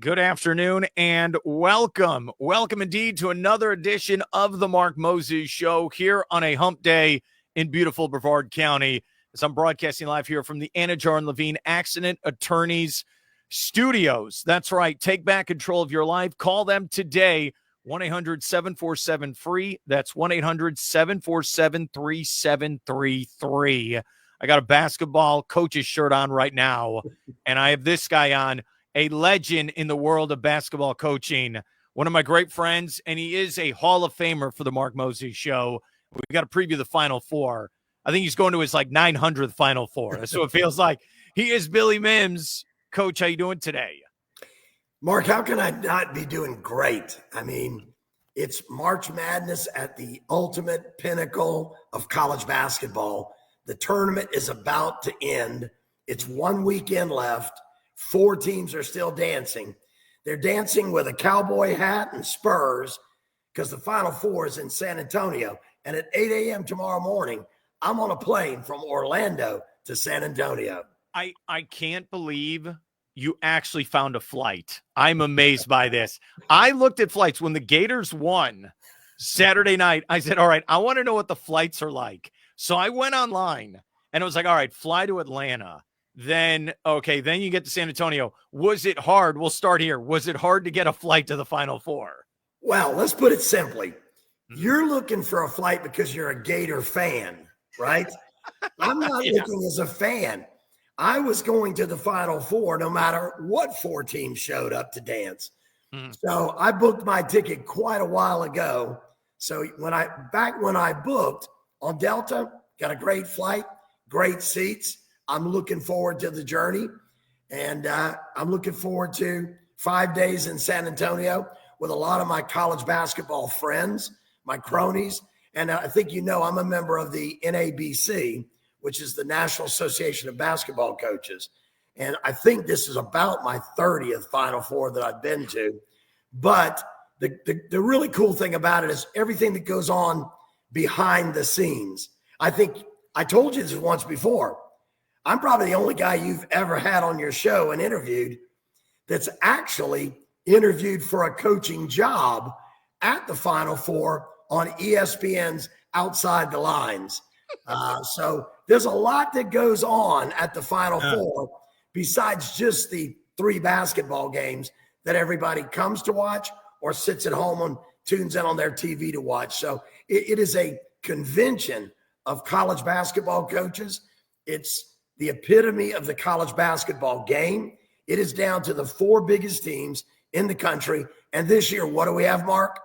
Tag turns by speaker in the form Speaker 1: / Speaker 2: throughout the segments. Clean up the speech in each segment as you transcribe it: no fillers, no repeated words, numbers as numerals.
Speaker 1: Good afternoon and welcome. Welcome indeed to another edition of the Mark Moses Show here on a hump day in beautiful Brevard County. As I'm broadcasting live here from the Anidjar and Levine Accident Attorneys Studios. That's right. Take back control of your life. Call them today. 1-800-747-FREE. That's 1-800-747-3733. I got a basketball coach's shirt on right now, and I have this guy on, a legend in the world of basketball coaching, one of my great friends, and he is a Hall of Famer for the Mark Moses Show. We got to preview the Final Four. I think he's going to his 900th Final Four. That's what it feels like. He is Billy Mims. Coach, how you doing today?
Speaker 2: Mark, how can I not be doing great? I mean, it's March Madness at the ultimate pinnacle of college basketball. The tournament is about to end. It's 1 weekend left. 4 teams are still dancing. They're dancing with a cowboy hat and spurs because the Final Four is in San Antonio. And at 8 a.m. tomorrow morning, I'm on a plane from Orlando to San Antonio.
Speaker 1: I can't believe you actually found a flight. I'm amazed by this. I looked at flights when the Gators won Saturday night. I said, all right, I want to know what the flights are like. So I went online and it was like, all right, fly to Atlanta. Then you get to San Antonio. Was it hard? We'll start here. Was it hard to get a flight to the Final Four?
Speaker 2: Well, let's put it simply. You're looking for a flight because you're a Gator fan, right? I'm not looking as a fan. I was going to the Final Four no matter what 4 teams showed up to dance. So I booked my ticket quite a while ago. So when I booked on Delta, got a great flight, great seats. I'm looking forward to the journey, and I'm looking forward to 5 days in San Antonio with a lot of my college basketball friends, my cronies. And I think I'm a member of the NABC, which is the National Association of Basketball Coaches. And I think this is about my 30th Final Four that I've been to. But the really cool thing about it is everything that goes on behind the scenes. I think I told you this once before. I'm probably the only guy you've ever had on your show and interviewed that's actually interviewed for a coaching job at the Final Four on ESPN's Outside the Lines. So there's a lot that goes on at the Final Four besides just the 3 basketball games that everybody comes to watch or sits at home and tunes in on their TV to watch. So it is a convention of college basketball coaches. It's the epitome of the college basketball game. It is down to the 4 biggest teams in the country. And this year, what do we have, Mark?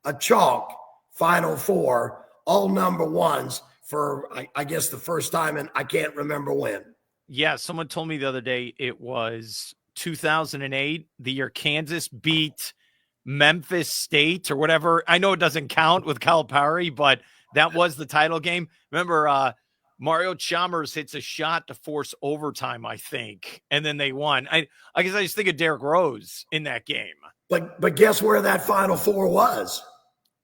Speaker 2: A chalk Final Four, all number ones for, I guess, the first time, and I can't remember when.
Speaker 1: Yeah, someone told me the other day it was 2008, the year Kansas beat Memphis State or whatever. I know it doesn't count with Calipari, but that was the title game. Remember, Mario Chalmers hits a shot to force overtime, I think, and then they won. I guess I just think of Derrick Rose in that game.
Speaker 2: But guess where that Final Four was?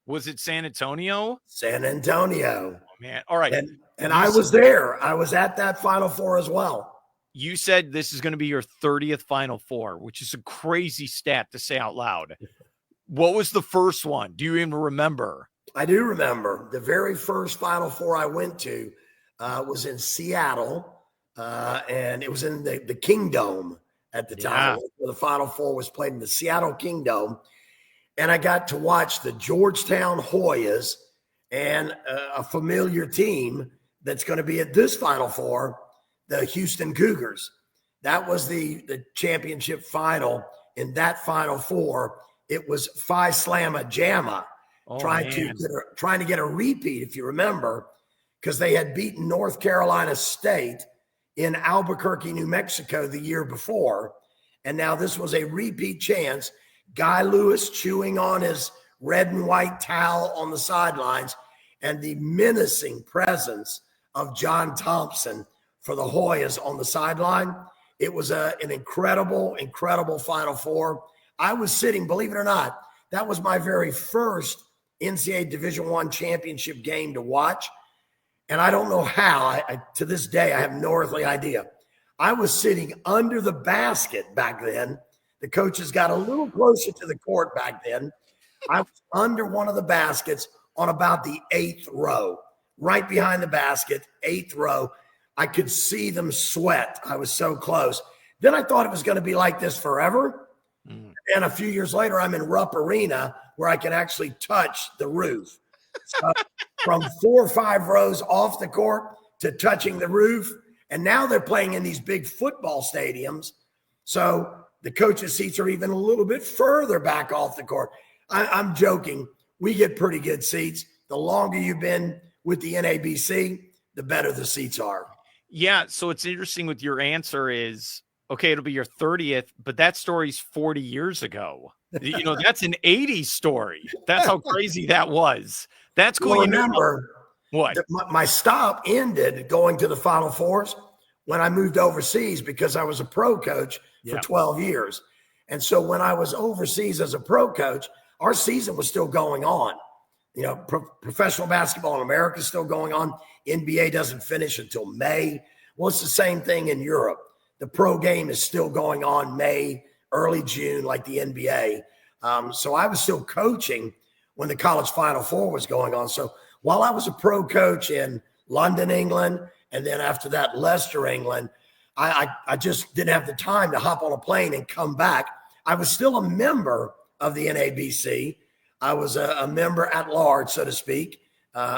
Speaker 1: Was it San Antonio?
Speaker 2: San Antonio.
Speaker 1: Oh, man. All right.
Speaker 2: And I was there. I was at that Final Four as well.
Speaker 1: You said this is going to be your 30th Final Four, which is a crazy stat to say out loud. What was the first one? Do you even remember?
Speaker 2: I do remember. The very first Final Four I went to was in Seattle, and it was in the Kingdom at the time. Where the Final Four was played in the Seattle Kingdom. And I got to watch the Georgetown Hoyas and a familiar team that's going to be at this Final Four, the Houston Cougars. That was the championship final. In that Final Four, it was Phi Slamma Jamma trying to get a repeat, if you remember, because they had beaten North Carolina State in Albuquerque, New Mexico the year before. And now this was a repeat chance. Guy Lewis chewing on his red and white towel on the sidelines, and the menacing presence of John Thompson for the Hoyas on the sideline. It was an incredible, incredible Final Four. I was sitting, believe it or not, that was my very first NCAA Division I championship game to watch. And I don't know how, to this day, I have no earthly idea. I was sitting under the basket back then The coaches got a little closer to the court back then. I was under one of the baskets on about the 8th row, right behind the basket, 8th row. I could see them sweat. I was so close. Then I thought it was going to be like this forever. And a few years later, I'm in Rupp Arena where I can actually touch the roof. So from 4 or 5 rows off the court to touching the roof. And now they're playing in these big football stadiums. So the coaches' seats are even a little bit further back off the court. I'm joking. We get pretty good seats. The longer you've been with the NABC, the better the seats are.
Speaker 1: Yeah. So it's interesting with your answer is, okay, it'll be your 30th, but that story's 40 years ago. That's an 80s story. That's how crazy that was. That's cool.
Speaker 2: Well, remember,
Speaker 1: what?
Speaker 2: My stop ended going to the Final Fours when I moved overseas because I was a pro coach for 12 years. And so when I was overseas as a pro coach, our season was still going on. Professional basketball in America is still going on. NBA doesn't finish until May. Well, it's the same thing in Europe. The pro game is still going on May, early June, like the NBA. So I was still coaching when the college Final Four was going on. So while I was a pro coach in London, England, and then after that, Leicester, England, I just didn't have the time to hop on a plane and come back. I was still a member of the NABC. I was a member at large, so to speak,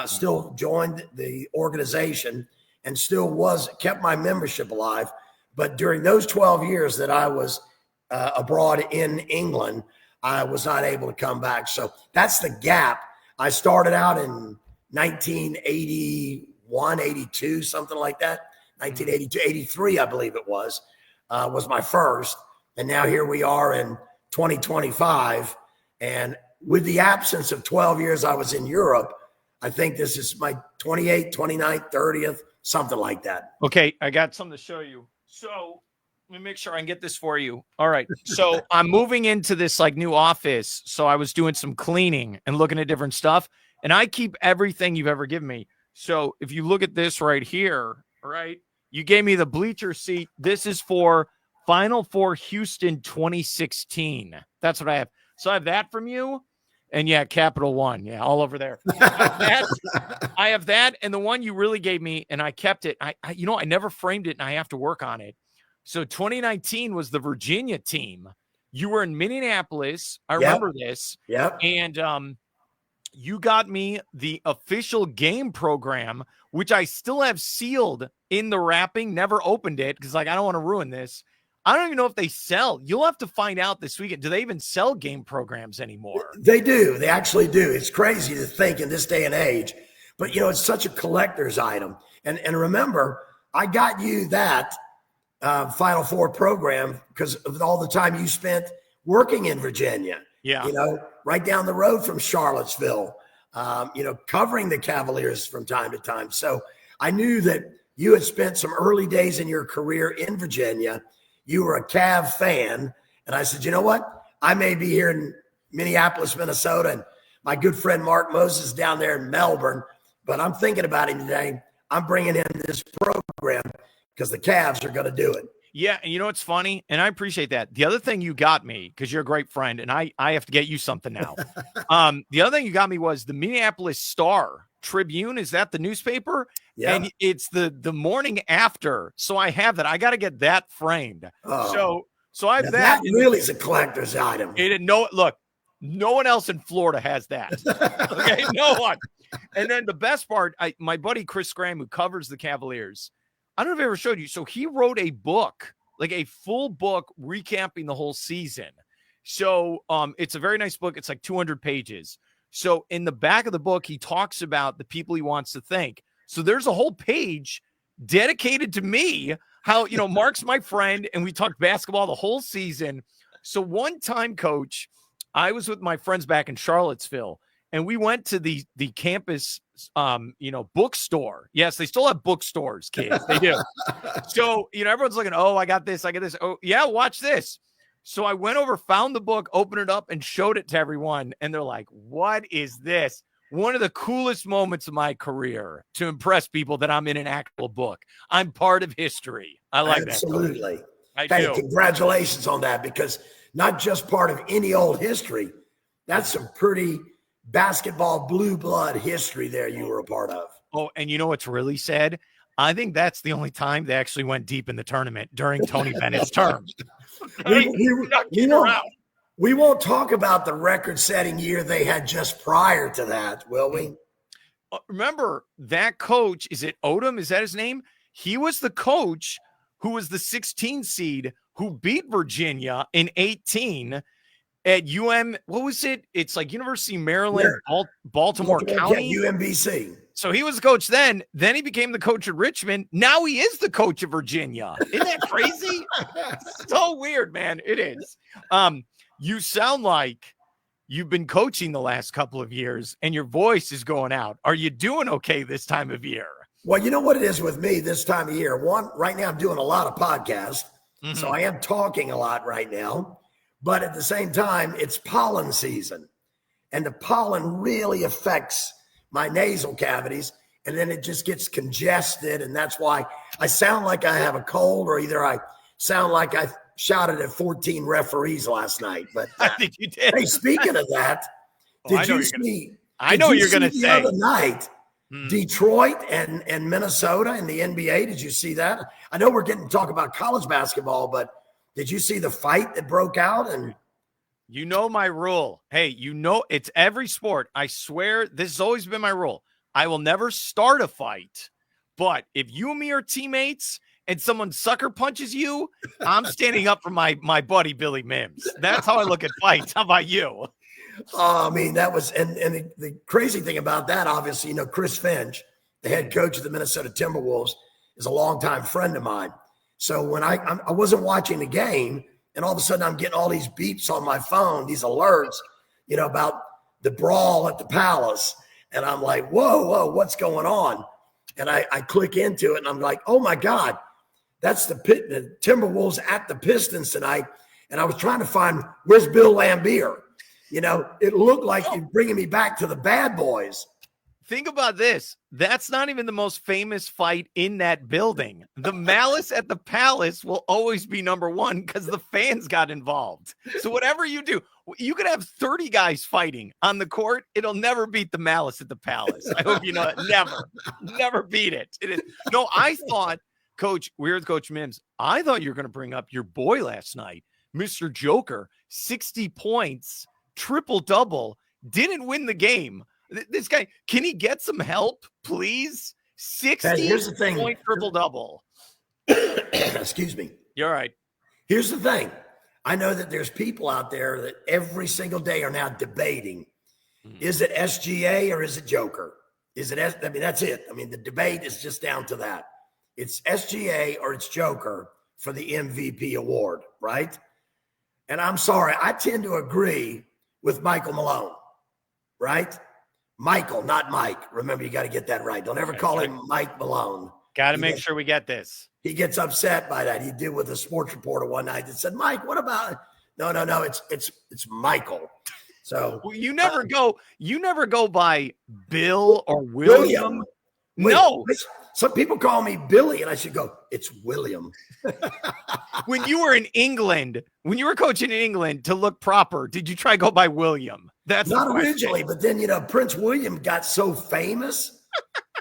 Speaker 2: still joined the organization and still kept my membership alive. But during those 12 years that I was abroad in England, I was not able to come back. So that's the gap. I started out in 1981, 82, something like that. 1982, 83, I believe it was my first. And now here we are in 2025. And with the absence of 12 years I was in Europe, I think this is my 28th, 29th, 30th, something like that.
Speaker 1: Okay, I got something to show you. So let me make sure I can get this for you. All right. So I'm moving into this like new office. So I was doing some cleaning and looking at different stuff. And I keep everything you've ever given me. So if you look at this right here, right, you gave me the bleacher seat. This is for Final Four Houston 2016. That's what I have. So I have that from you. And yeah, Capital One. Yeah, all over there. I have that. And the one you really gave me, and I kept it. I never framed it, and I have to work on it. So 2019 was the Virginia team. You were in Minneapolis. I remember this.
Speaker 2: Yep.
Speaker 1: And you got me the official game program, which I still have sealed in the wrapping. Never opened it because, I don't want to ruin this. I don't even know if they sell. You'll have to find out this weekend. Do they even sell game programs anymore?
Speaker 2: They do. They actually do. It's crazy to think in this day and age. But, it's such a collector's item. And remember, I got you that Final Four program because of all the time you spent working in Virginia.
Speaker 1: Yeah.
Speaker 2: Right down the road from Charlottesville, covering the Cavaliers from time to time. So I knew that you had spent some early days in your career in Virginia. You were a Cav fan. And I said, you know what? I may be here in Minneapolis, Minnesota, and my good friend Mark Moses down there in Melbourne, but I'm thinking about him today. I'm bringing him this program because the Cavs are going to do it.
Speaker 1: Yeah, and it's funny, and I appreciate that. The other thing you got me, because you're a great friend, and I have to get you something now. The other thing you got me was the Minneapolis Star Tribune. Is that the newspaper?
Speaker 2: Yeah.
Speaker 1: And it's the morning after. So I have that. I got to get that framed.
Speaker 2: Oh.
Speaker 1: So I have
Speaker 2: that really is a collector's item.
Speaker 1: Look, no one else in Florida has that. Okay, no one. And then the best part, my buddy Chris Graham, who covers the Cavaliers, I don't know if I ever showed you. So he wrote a book, like a full book recapping the whole season. So it's a very nice book. It's like 200 pages. So in the back of the book, he talks about the people he wants to thank. So there's a whole page dedicated to me, how, Mark's my friend, and we talked basketball the whole season. So one time, Coach, I was with my friends back in Charlottesville, and we went to the campus, bookstore. Yes, they still have bookstores, kids. They do. So, everyone's looking, oh, I got this. Oh, yeah, watch this. So I went over, found the book, opened it up, and showed it to everyone. And they're like, what is this? One of the coolest moments of my career to impress people that I'm in an actual book. I'm part of history. I like
Speaker 2: Absolutely.
Speaker 1: that. Absolutely.
Speaker 2: Congratulations on that, because not just part of any old history. That's some pretty basketball blue blood history there you were a part of.
Speaker 1: Oh, and you know what's really sad? I think that's the only time they actually went deep in the tournament during Tony Bennett's term.
Speaker 2: We won't talk about the record-setting year they had just prior to that, will we?
Speaker 1: Remember, that coach, is it Odom? Is that his name? He was the coach who was the 16 seed who beat Virginia in 18 at what was it? It's like University of Maryland, Baltimore County.
Speaker 2: Yeah, UMBC.
Speaker 1: So he was the coach then. Then he became the coach at Richmond. Now he is the coach of Virginia. Isn't that crazy? So weird, man. It is. You sound like you've been coaching the last couple of years and your voice is going out. Are you doing okay this time of year?
Speaker 2: Well, you know what it is with me this time of year? One, right now I'm doing a lot of podcasts. Mm-hmm. So I am talking a lot right now. But at the same time, it's pollen season. And the pollen really affects my nasal cavities. And then it just gets congested. And that's why I sound like I have a cold, or either I sound like I shouted at 14 referees last night. But
Speaker 1: I think you did.
Speaker 2: Hey, speaking of that,
Speaker 1: I know what you're going to say.
Speaker 2: The other night, Detroit and Minnesota in the NBA. Did you see that? I know we're getting to talk about college basketball, but did you see the fight that broke out? And
Speaker 1: you know my rule. Hey, you know it's every sport. I swear this has always been my rule. I will never start a fight, but if you and me are teammates and someone sucker punches you, I'm standing up for my buddy Billy Mims. That's how I look at fights. How about you?
Speaker 2: I mean, that was, and the crazy thing about that, obviously, you know, Chris Finch, the head coach of the Minnesota Timberwolves, is a longtime friend of mine. So when I wasn't watching the game, and all of a sudden I'm getting all these beeps on my phone, these alerts, you know, about the brawl at the Palace. And I'm like, whoa, what's going on? And I click into it and I'm like, oh my God, that's the Timberwolves at the Pistons tonight. And I was trying to find, where's Bill Laimbeer? You know, it looked like you're bringing me back to the bad boys.
Speaker 1: Think about this. That's not even the most famous fight in that building. The malice at the Palace will always be number one because the fans got involved. So whatever you do, you could have 30 guys fighting on the court. It'll never beat the malice at the Palace. I hope you know it. Never beat it. It is. No, I thought, Coach, we're with Coach Mims. I thought you were going to bring up your boy last night, Mr. Joker, 60 points, triple-double, didn't win the game. This guy, can he get some help, please? 60-point triple-double.
Speaker 2: Excuse me.
Speaker 1: You're right.
Speaker 2: Here's the thing. I know that there's people out there that every single day are now debating, is it SGA or is it Joker? I mean, that's it. I mean, the debate is just down to that. It's SGA or it's Joker for the MVP award, right? And I'm sorry, I tend to agree with Michael Malone, right? Michael, not Mike. Remember, you got to get that right. Don't ever call him Mike Malone.
Speaker 1: Got to make sure we get this.
Speaker 2: He gets upset by that. He did with a sports reporter one night that said, Mike, what about it? No, it's Michael. So
Speaker 1: well, you never go by Bill or William. No.
Speaker 2: Some people call me Billy, and I should go, it's William.
Speaker 1: When you were in England, when you were coaching in England, to look proper, did you try to go by William? That's
Speaker 2: not originally, but then, you know, Prince William got so famous,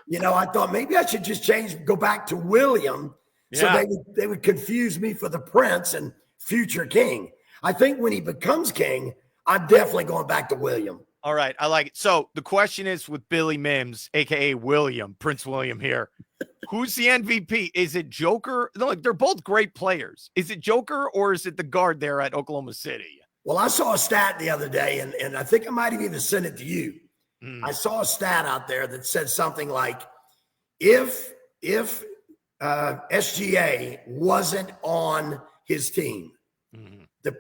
Speaker 2: you know, I thought maybe I should just go back to William. Yeah. So they would confuse me for the Prince and future king. I think when he becomes king, I'm definitely going back to William.
Speaker 1: All right. I like it. So the question is with Billy Mims, a.k.a. William, Prince William here. Who's the MVP? Is it Joker? No, like, they're both great players. Is it Joker or is it the guard there at Oklahoma City?
Speaker 2: Well, I saw a stat the other day, and I think I might have even sent it to you. I saw a stat out there that said something like, if SGA wasn't on his team, the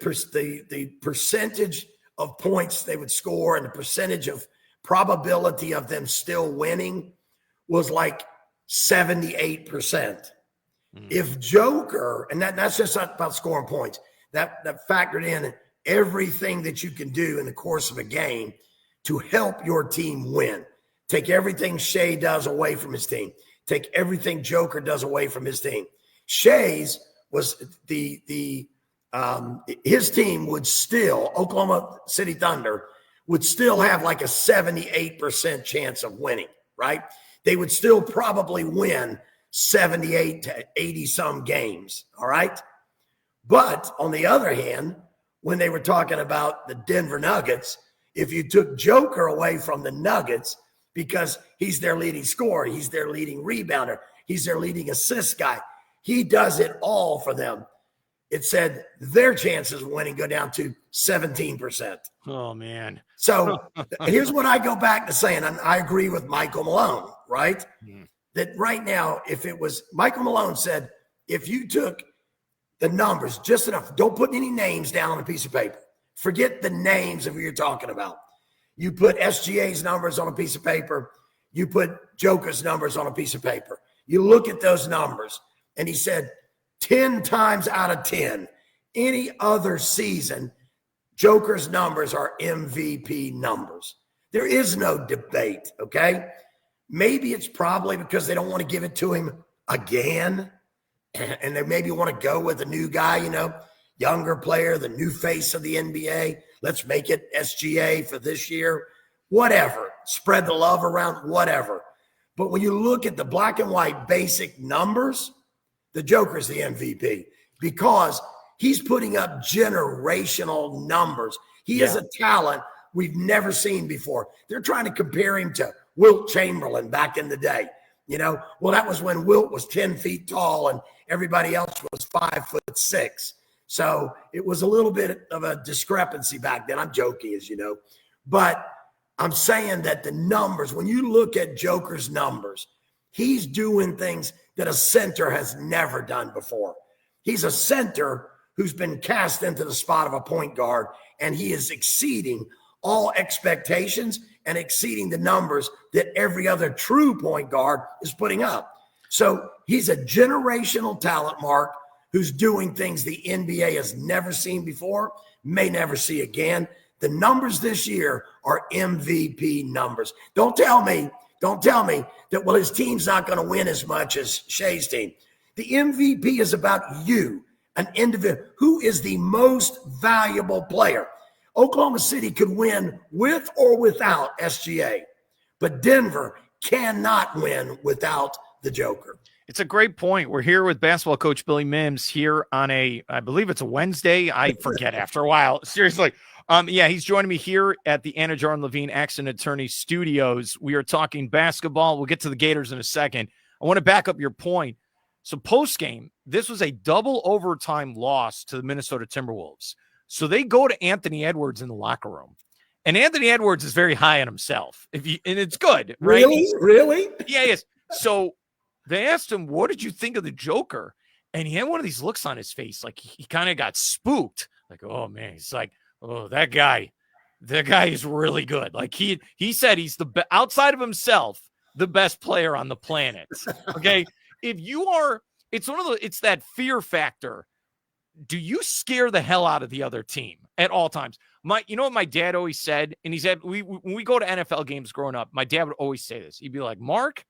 Speaker 2: percentage of points they would score and the percentage of probability of them still winning was like 78%. If Joker, and that's just not about scoring points, that factored in everything that you can do in the course of a game to help your team win. Take everything Shea does away from his team. Take everything Joker does away from his team. Shea's was the his team would still, Oklahoma City Thunder, would still have like a 78% chance of winning, right? They would still probably win 78 to 80 some games, all right? But on the other hand, when they were talking about the Denver Nuggets, if you took Joker away from the Nuggets because he's their leading scorer, he's their leading rebounder, he's their leading assist guy, he does it all for them. It said their chances of winning go down to 17%.
Speaker 1: Oh, man.
Speaker 2: So here's what I go back to saying, and I agree with Michael Malone, right? That right now, if it was, Michael Malone said, if you took the numbers just enough, don't put any names down on a piece of paper. Forget the names of who you're talking about. You put SGA's numbers on a piece of paper. You put Joker's numbers on a piece of paper. You look at those numbers, and he said 10 times out of 10, any other season, Joker's numbers are MVP numbers. There is no debate, okay? Maybe it's probably because they don't want to give it to him again, and they maybe want to go with a new guy, younger player, the new face of the NBA. Let's make it SGA for this year. Whatever. Spread the love around, whatever. But when you look at the black and white basic numbers, the Joker's the MVP because he's putting up generational numbers. He is a talent we've never seen before. They're trying to compare him to Wilt Chamberlain back in the day. Well, that was when Wilt was 10 feet tall and everybody else was 5'6". So it was a little bit of a discrepancy back then. I'm joking, as you know. But I'm saying that the numbers, when you look at Joker's numbers, he's doing things that a center has never done before. He's a center who's been cast into the spot of a point guard, and he is exceeding all expectations and exceeding the numbers that every other true point guard is putting up. So he's a generational talent, Mark, who's doing things the NBA has never seen before, may never see again. The numbers this year are MVP numbers. Don't tell me that, well, his team's not going to win as much as Shea's team. The MVP is about you, an individual. Who is the most valuable player? Oklahoma City could win with or without SGA, but Denver cannot win without the Joker.
Speaker 1: It's a great point. We're here with basketball coach Billy Mims here on I believe it's a Wednesday. I forget after a while. Seriously. He's joining me here at the Anidjar and Levine Accident Attorney Studios. We are talking basketball. We'll get to the Gators in a second. I want to back up your point. So post-game, this was a double overtime loss to the Minnesota Timberwolves. So they go to Anthony Edwards in the locker room. And Anthony Edwards is very high on himself. And it's good, right?
Speaker 2: Really?
Speaker 1: Yeah, yes. So they asked him, what did you think of the Joker? And he had one of these looks on his face. Like he kind of got spooked. Like, oh, man. He's like, oh, that guy is really good. Like he said he's outside of himself, the best player on the planet. Okay. If you are, it's that fear factor. Do you scare the hell out of the other team at all times? You know what my dad always said? And he said, when we go to NFL games growing up, my dad would always say this. He'd be like, Mark,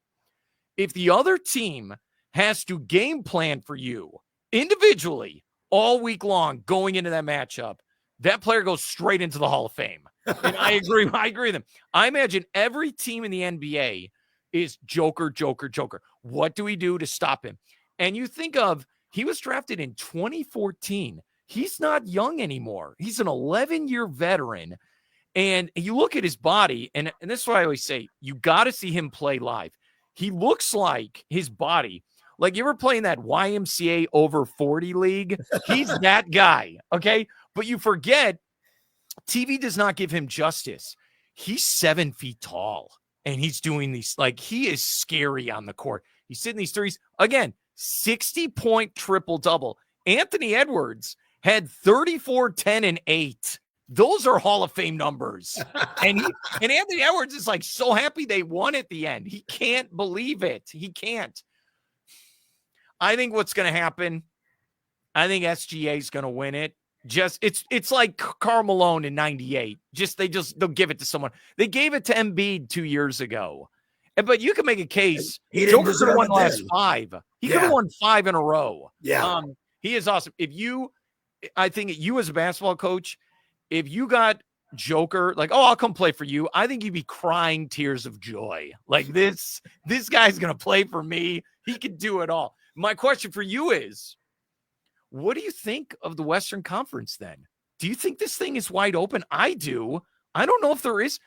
Speaker 1: if the other team has to game plan for you individually all week long going into that matchup, that player goes straight into the Hall of Fame. And I agree with him. I imagine every team in the NBA is Joker. What do we do to stop him? And you think of, he was drafted in 2014. He's not young anymore. He's an 11-year veteran. And you look at his body, and this is what I always say, you got to see him play live. He looks like his body. Like you ever playing that YMCA over 40 league? He's that guy, okay? But you forget, TV does not give him justice. He's 7 feet tall, and he's doing these, like he is scary on the court. He's hitting these threes. Again, 60-point triple-double. Anthony Edwards had 34, 10, and 8. Those are Hall of Fame numbers. And Anthony Edwards is like so happy they won at the end. He can't believe it. He can't. I think what's going to happen, I think SGA is going to win it. It's like Karl Malone in 98. They'll give it to someone. They gave it to Embiid 2 years ago. But you can make a case. Joker could have won the last 5. He could have won 5 in a row.
Speaker 2: Yeah.
Speaker 1: He is awesome. I think you as a basketball coach, if you got Joker, like, oh, I'll come play for you, I think you'd be crying tears of joy. Like this guy's going to play for me. He could do it all. My question for you is, what do you think of the Western Conference then? Do you think this thing is wide open? I do. I don't know if there is.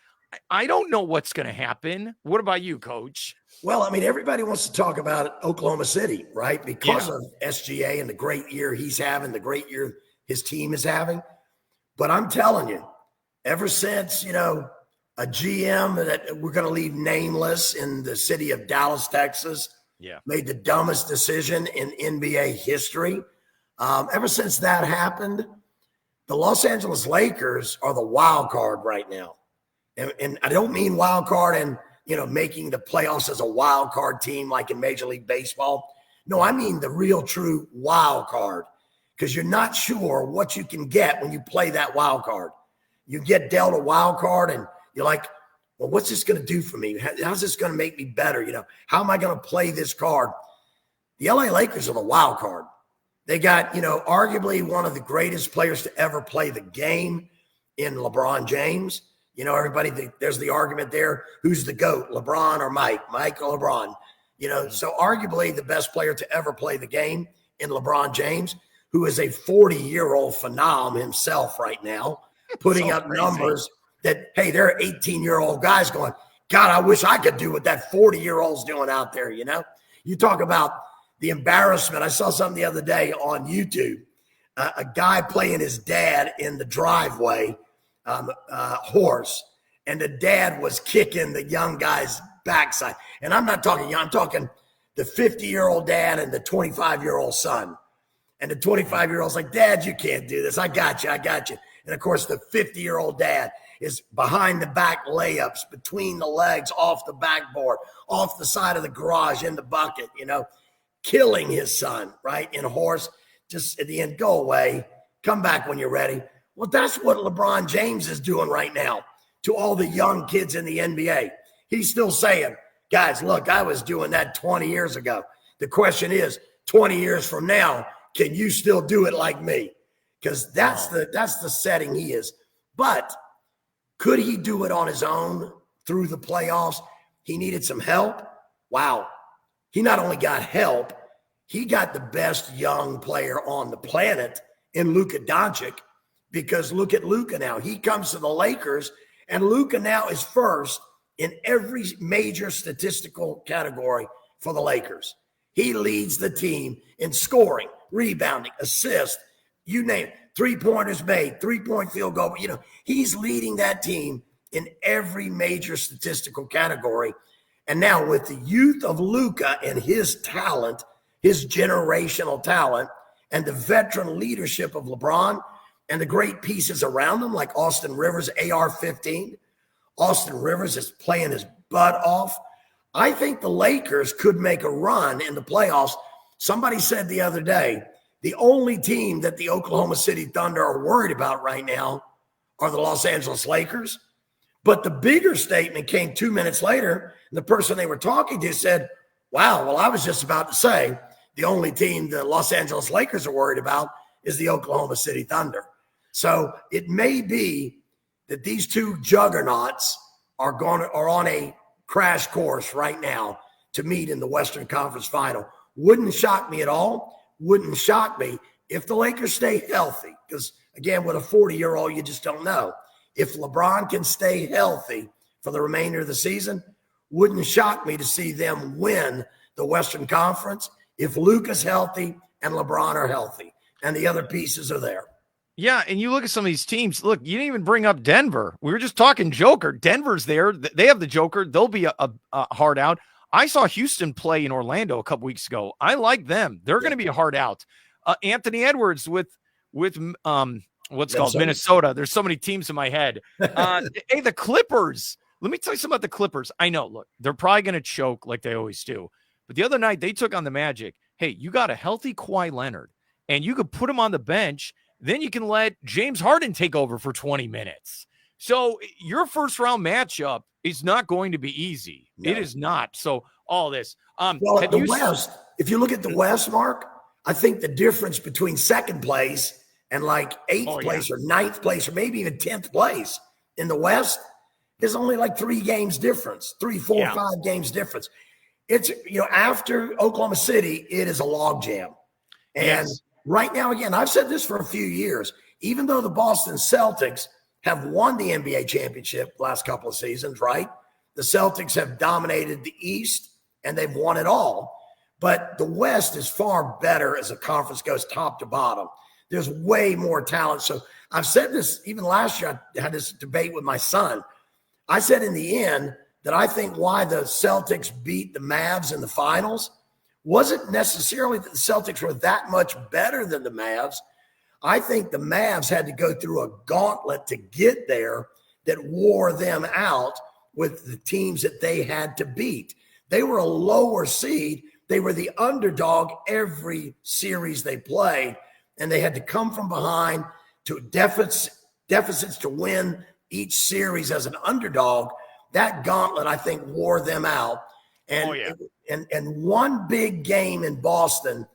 Speaker 1: I don't know what's going to happen. What about you, Coach?
Speaker 2: Well, I mean, everybody wants to talk about Oklahoma City, right? Because of SGA and the great year he's having, the great year his team is having. But I'm telling you, ever since, a GM that we're going to leave nameless in the city of Dallas, Texas, made the dumbest decision in NBA history. Ever since that happened, the Los Angeles Lakers are the wild card right now. And I don't mean wild card and, making the playoffs as a wild card team like in Major League Baseball. No, I mean the real true wild card, because you're not sure what you can get when you play that wild card. You get dealt a wild card and you're like, well, what's this going to do for me? How's this going to make me better? How am I going to play this card? The LA Lakers are the wild card. They got, arguably one of the greatest players to ever play the game in LeBron James. There's the argument there. Who's the GOAT, LeBron or Mike? Mike or LeBron? So arguably the best player to ever play the game in LeBron James, who is a 40-year-old phenom himself right now, putting up numbers that, hey, there are 18-year-old guys going, God, I wish I could do what that 40-year-old's doing out there, You talk about the embarrassment. I saw something the other day on YouTube, a guy playing his dad in the driveway, horse, and the dad was kicking the young guy's backside. And I'm not talking young, I'm talking the 50-year-old dad and the 25-year-old son. And the 25-year-old's like, Dad, you can't do this. I got you. And of course, the 50-year-old dad is behind the back layups, between the legs, off the backboard, off the side of the garage, in the bucket, killing his son, right? In a horse, just at the end, go away, come back when you're ready. Well, that's what LeBron James is doing right now to all the young kids in the NBA. He's still saying, guys, look, I was doing that 20 years ago. The question is, 20 years from now, can you still do it like me? Because that's the setting he is. But could he do it on his own through the playoffs? He needed some help. Wow. He not only got help, he got the best young player on the planet in Luka Doncic, because look at Luka now. He comes to the Lakers, and Luka now is first in every major statistical category for the Lakers. He leads the team in scoring, rebounding, assist, you name it. 3-pointers made, 3-point field goal. He's leading that team in every major statistical category. And now with the youth of Luka and his talent, his generational talent, and the veteran leadership of LeBron and the great pieces around him, like Austin Rivers, AR-15. Austin Rivers is playing his butt off. I think the Lakers could make a run in the playoffs. Somebody said the other day, the only team that the Oklahoma City Thunder are worried about right now are the Los Angeles Lakers. But the bigger statement came 2 minutes later, and the person they were talking to said, wow, well, I was just about to say the only team the Los Angeles Lakers are worried about is the Oklahoma City Thunder. So it may be that these two juggernauts are on a crash course right now to meet in the Western Conference Final. Wouldn't shock me at all. Wouldn't shock me if the Lakers stay healthy, because, again, with a 40-year-old, you just don't know. If LeBron can stay healthy for the remainder of the season, wouldn't shock me to see them win the Western Conference if Luka's healthy and LeBron are healthy and the other pieces are there.
Speaker 1: Yeah, and you look at some of these teams. Look, you didn't even bring up Denver. We were just talking Joker. Denver's there. They have the Joker. They'll be a hard out. I saw Houston play in Orlando a couple weeks ago. I like them. They're going to be a hard out. Anthony Edwards with what's called Minnesota. There's so many teams in my head. Hey, the Clippers. Let me tell you something about the Clippers. I know, look, they're probably going to choke like they always do. But the other night they took on the Magic. Hey, you got a healthy Kawhi Leonard, and you could put him on the bench. Then you can let James Harden take over for 20 minutes. So your first round matchup is not going to be easy. No. It is not. So all this.
Speaker 2: Well, at the West, if you look at the West, Mark, I think the difference between second place and like eighth place or ninth place or maybe even 10th place in the West is only like 3 games difference, 3, 4, 5 games difference. It's, after Oklahoma City, it is a logjam. And right now, again, I've said this for a few years, even though the Boston Celtics have won the NBA championship last couple of seasons, right? The Celtics have dominated the East and they've won it all. But the West is far better as a conference goes top to bottom. There's way more talent. So I've said this even last year. I had this debate with my son. I said in the end that I think why the Celtics beat the Mavs in the finals wasn't necessarily that the Celtics were that much better than the Mavs. I think the Mavs had to go through a gauntlet to get there that wore them out with the teams that they had to beat. They were a lower seed. They were the underdog every series they played, and they had to come from behind to deficits to win each series as an underdog. That gauntlet, I think, wore them out. And, and one big game in Boston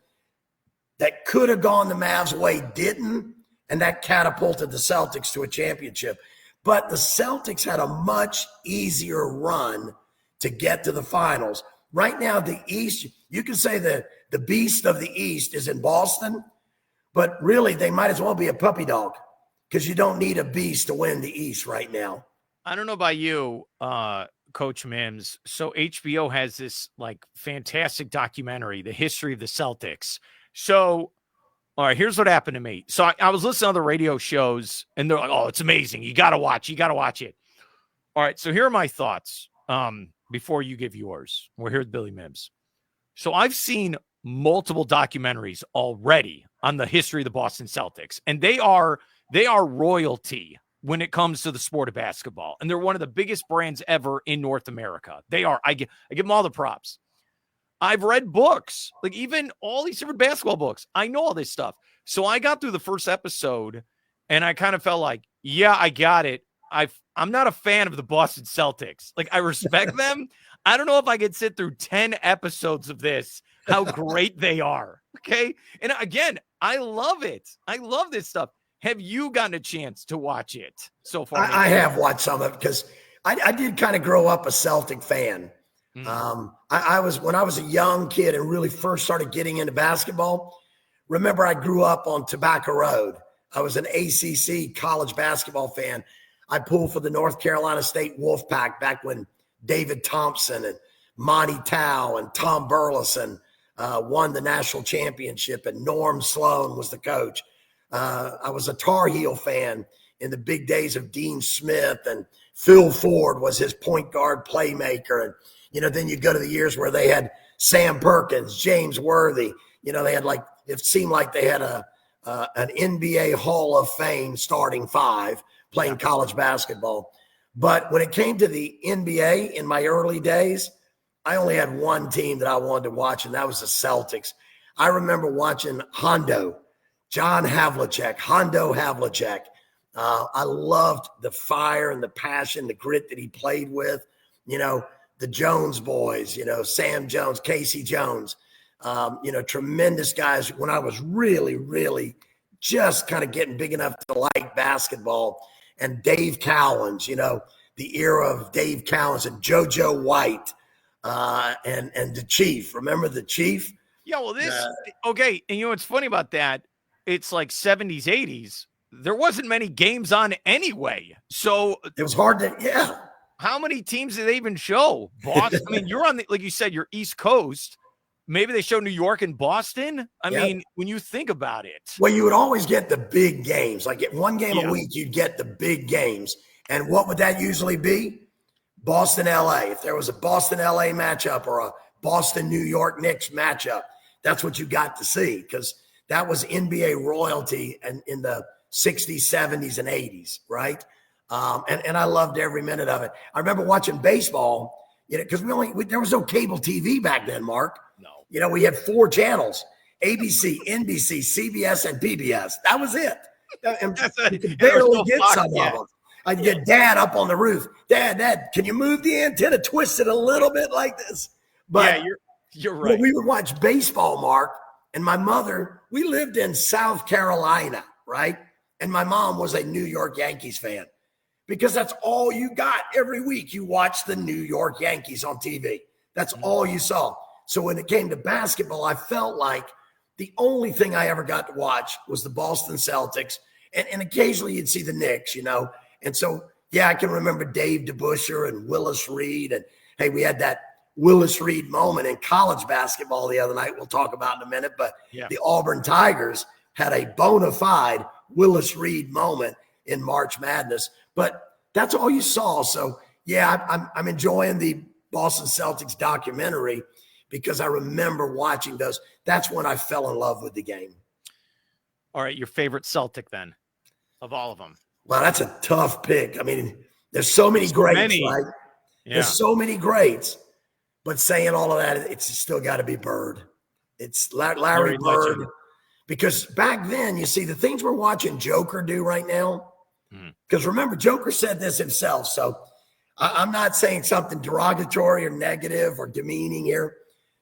Speaker 2: that could have gone the Mavs' way didn't, and that catapulted the Celtics to a championship. But the Celtics had a much easier run to get to the finals. Right now, the East, you can say the beast of the East is in Boston, but really they might as well be a puppy dog because you don't need a beast to win the East right now.
Speaker 1: I don't know about you, Coach Mims. So HBO has this like fantastic documentary, The History of the Celtics. So, all right, here's what happened to me. So I was listening to other radio shows and they're like, oh, it's amazing. You got to watch it. All right. So here are my thoughts before you give yours. We're here with Billy Mims. So I've seen multiple documentaries already on the history of the Boston Celtics, and they are royalty when it comes to the sport of basketball. And they're one of the biggest brands ever in North America. They are. I give them all the props. I've read books, like even all these different basketball books. I know all this stuff. So I got through the first episode and I kind of felt like, yeah, I got it. I'm not a fan of the Boston Celtics. Like, I respect them. I don't know if I could sit through 10 episodes of this, how great they are. Okay. And again, I love it. I love this stuff. Have you gotten a chance to watch it so far?
Speaker 2: I have watched some of it because I did kind of grow up a Celtic fan. Mm-hmm. When I was a young kid and really first started getting into basketball, remember I grew up on Tobacco Road. I was an ACC college basketball fan. I pulled for the North Carolina State Wolfpack back when David Thompson and Monty Tao and Tom Burleson won the national championship, and Norm Sloan was the coach. I was a Tar Heel fan in the big days of Dean Smith, and Phil Ford was his point guard playmaker. And, then you go to the years where they had Sam Perkins, James Worthy. They had it seemed like they had an NBA Hall of Fame starting 5 playing college basketball. But when it came to the NBA in my early days, I only had one team that I wanted to watch, and that was the Celtics. I remember watching Hondo Havlicek. I loved the fire and the passion, the grit that he played with. The Jones boys, Sam Jones, Casey Jones, tremendous guys when I was really, really just kind of getting big enough to like basketball. And Dave Cowens, the era of Dave Cowens and JoJo White and the Chief. Remember the Chief?
Speaker 1: Yeah, well, okay. And what's funny about that? It's like 70s, 80s. There wasn't many games on anyway. So
Speaker 2: it was hard to,
Speaker 1: How many teams did they even show? Boston. I mean, you're on like you said, you're East Coast. Maybe they show New York and Boston. I mean, when you think about it.
Speaker 2: Well, you would always get the big games. Like one game a week, you'd get the big games. And what would that usually be? Boston, LA. If there was a Boston, LA matchup or a Boston, New York Knicks matchup, that's what you got to see because that was NBA royalty in the 60s, 70s, and 80s, right? And I loved every minute of it. I remember watching baseball, because there was no cable TV back then, Mark.
Speaker 1: No.
Speaker 2: We had 4 channels: ABC, NBC, CBS, and PBS. That was it. And you could barely get some of them. I'd get Dad up on the roof. Dad, can you move the antenna, twist it a little bit like this? But
Speaker 1: you're right.
Speaker 2: We would watch baseball, Mark, and my mother. We lived in South Carolina, right? And my mom was a New York Yankees fan because that's all you got every week. You watch the New York Yankees on TV. That's all you saw. So when it came to basketball, I felt like the only thing I ever got to watch was the Boston Celtics. And occasionally you'd see the Knicks, And so, yeah, I can remember Dave DeBusschere and Willis Reed. And, hey, we had that Willis Reed moment in college basketball the other night we'll talk about in a minute. But the Auburn Tigers had a bona fide Willis Reed moment in March Madness. But that's all you saw. So, yeah, I'm enjoying the Boston Celtics documentary because I remember watching those. That's when I fell in love with the game.
Speaker 1: All right, your favorite Celtic then, of all of them?
Speaker 2: Well, that's a tough pick. I mean, there's so many greats, right? Yeah. There's so many greats. But saying all of that, it's still got to be Bird. It's Larry Bird. Legend. Because back then, you see, the things we're watching Joker do right now, because remember, Joker said this himself. So I'm not saying something derogatory or negative or demeaning here.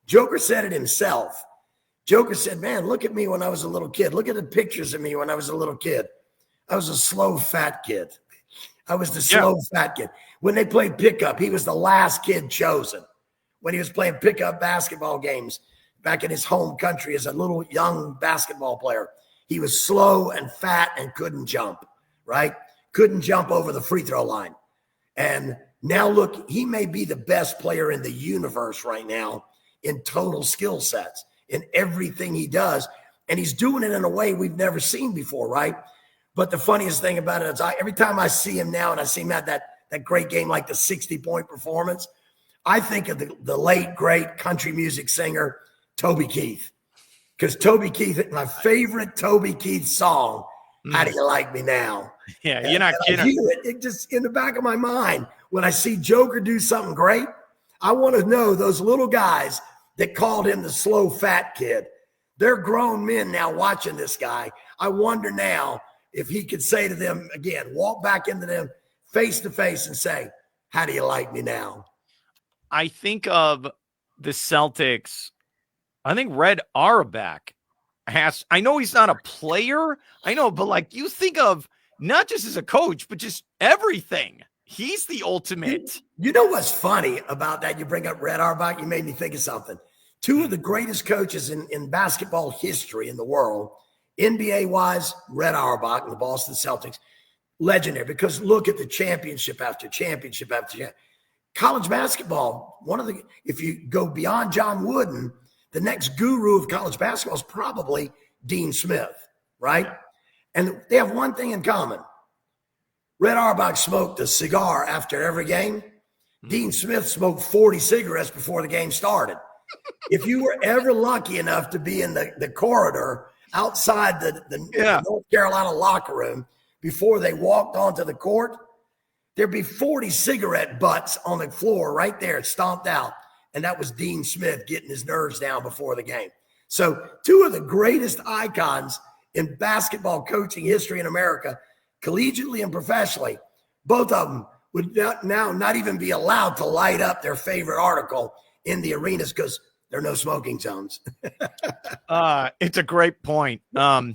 Speaker 2: Joker said it himself. Joker said, man, look at me when I was a little kid. Look at the pictures of me when I was a little kid. I was a slow, fat kid. I was the slow, fat kid. When they played pickup, he was the last kid chosen. When he was playing pickup basketball games back in his home country as a little young basketball player, he was slow and fat and couldn't jump, right? Couldn't jump over the free throw line. And now look, he may be the best player in the universe right now in total skill sets, in everything he does. And he's doing it in a way we've never seen before, right? But the funniest thing about it is every time I see him now and I see him at that great game, like the 60-point performance, I think of the late, great country music singer, Toby Keith. Because Toby Keith, my favorite Toby Keith song, How Do You Like Me Now?
Speaker 1: Yeah, you're not kidding.
Speaker 2: I hear it just in the back of my mind. When I see Joker do something great, I want to know those little guys that called him the slow, fat kid. They're grown men now watching this guy. I wonder now if he could say to them again, walk back into them face to face and say, how do you like me now?
Speaker 1: I think of the Celtics. I think Red Auerbach I know he's not a player. I know, but like you think of not just as a coach, but just everything. He's the ultimate.
Speaker 2: You know what's funny about that? You bring up Red Auerbach. You made me think of something. Two of the greatest coaches in basketball history in the world, NBA-wise, Red Auerbach and the Boston Celtics, legendary. Because look at the championship after championship after championship. College basketball, if you go beyond John Wooden, the next guru of college basketball is probably Dean Smith, right? And they have one thing in common. Red Auerbach smoked a cigar after every game. Dean Smith smoked 40 cigarettes before the game started. If you were ever lucky enough to be in the corridor outside the North Carolina locker room before they walked onto the court, there'd be 40 cigarette butts on the floor right there, stomped out. And that was Dean Smith getting his nerves down before the game. So two of the greatest icons in basketball coaching history in America, collegiately and professionally, both of them would now not even be allowed to light up their favorite article in the arenas because there are no smoking zones.
Speaker 1: It's a great point. All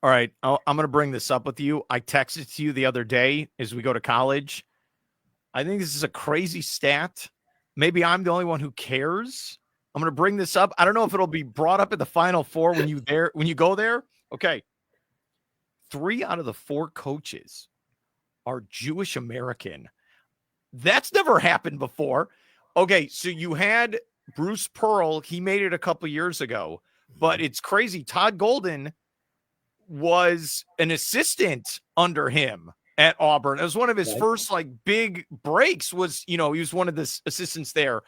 Speaker 1: right, I'm going to bring this up with you. I texted to you the other day as we go to college. I think this is a crazy stat. Maybe I'm the only one who cares. I'm going to bring this up. I don't know if it'll be brought up at the Final Four when you go there. Okay. 3 out of the 4 coaches are Jewish American. That's never happened before. Okay, so you had Bruce Pearl. He made it a couple years ago, but it's crazy. Todd Golden was an assistant under him at Auburn. It was one of his first big breaks was, he was one of the assistants there.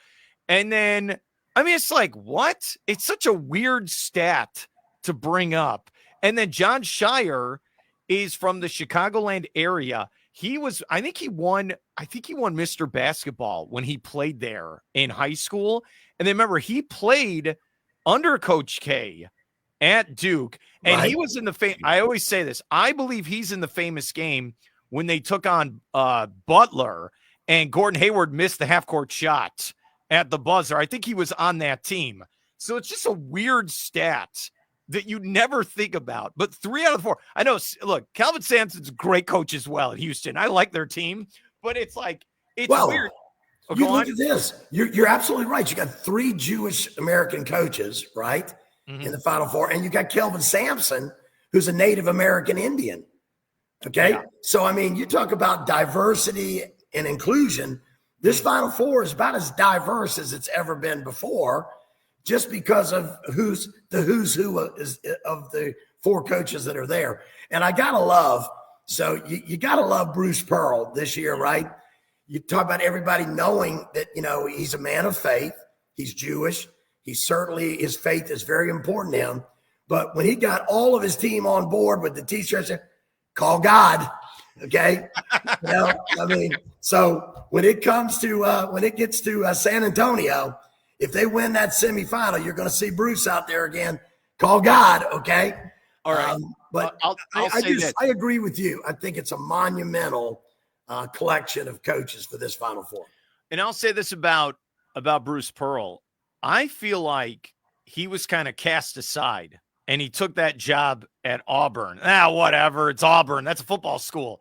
Speaker 1: And then, it's like, what? It's such a weird stat to bring up. And then John Shire is from the Chicagoland area. I think he won Mr. Basketball when he played there in high school. And then remember, he played under Coach K at Duke. And he was in I always say this. I believe he's in the famous game when they took on Butler and Gordon Hayward missed the half-court shot at the buzzer. I think he was on that team. So it's just a weird stat that you never think about. But 3 out of the 4. I know, look, Calvin Sampson's a great coach as well at Houston. I like their team, but it's like, it's weird. Oh,
Speaker 2: you look at this. You're absolutely right. You got 3 Jewish American coaches, right, in the Final Four, and you got Kelvin Sampson, who's a Native American Indian. Okay, so I mean, you talk about diversity and inclusion. This Final Four is about as diverse as it's ever been before, just because of who's who is of the 4 coaches that are there. And I gotta love. So you gotta love Bruce Pearl this year, right? You talk about everybody knowing that, he's a man of faith. He's Jewish. His faith is very important to him. But when he got all of his team on board with the T-shirts, call God, okay? So when it gets to San Antonio, if they win that semifinal, you're going to see Bruce out there again. Call God, okay?
Speaker 1: All right.
Speaker 2: But I agree with you. I think it's a monumental collection of coaches for this Final Four.
Speaker 1: And I'll say this about Bruce Pearl. I feel like he was kind of cast aside, and he took that job at Auburn. Whatever. It's Auburn. That's a football school.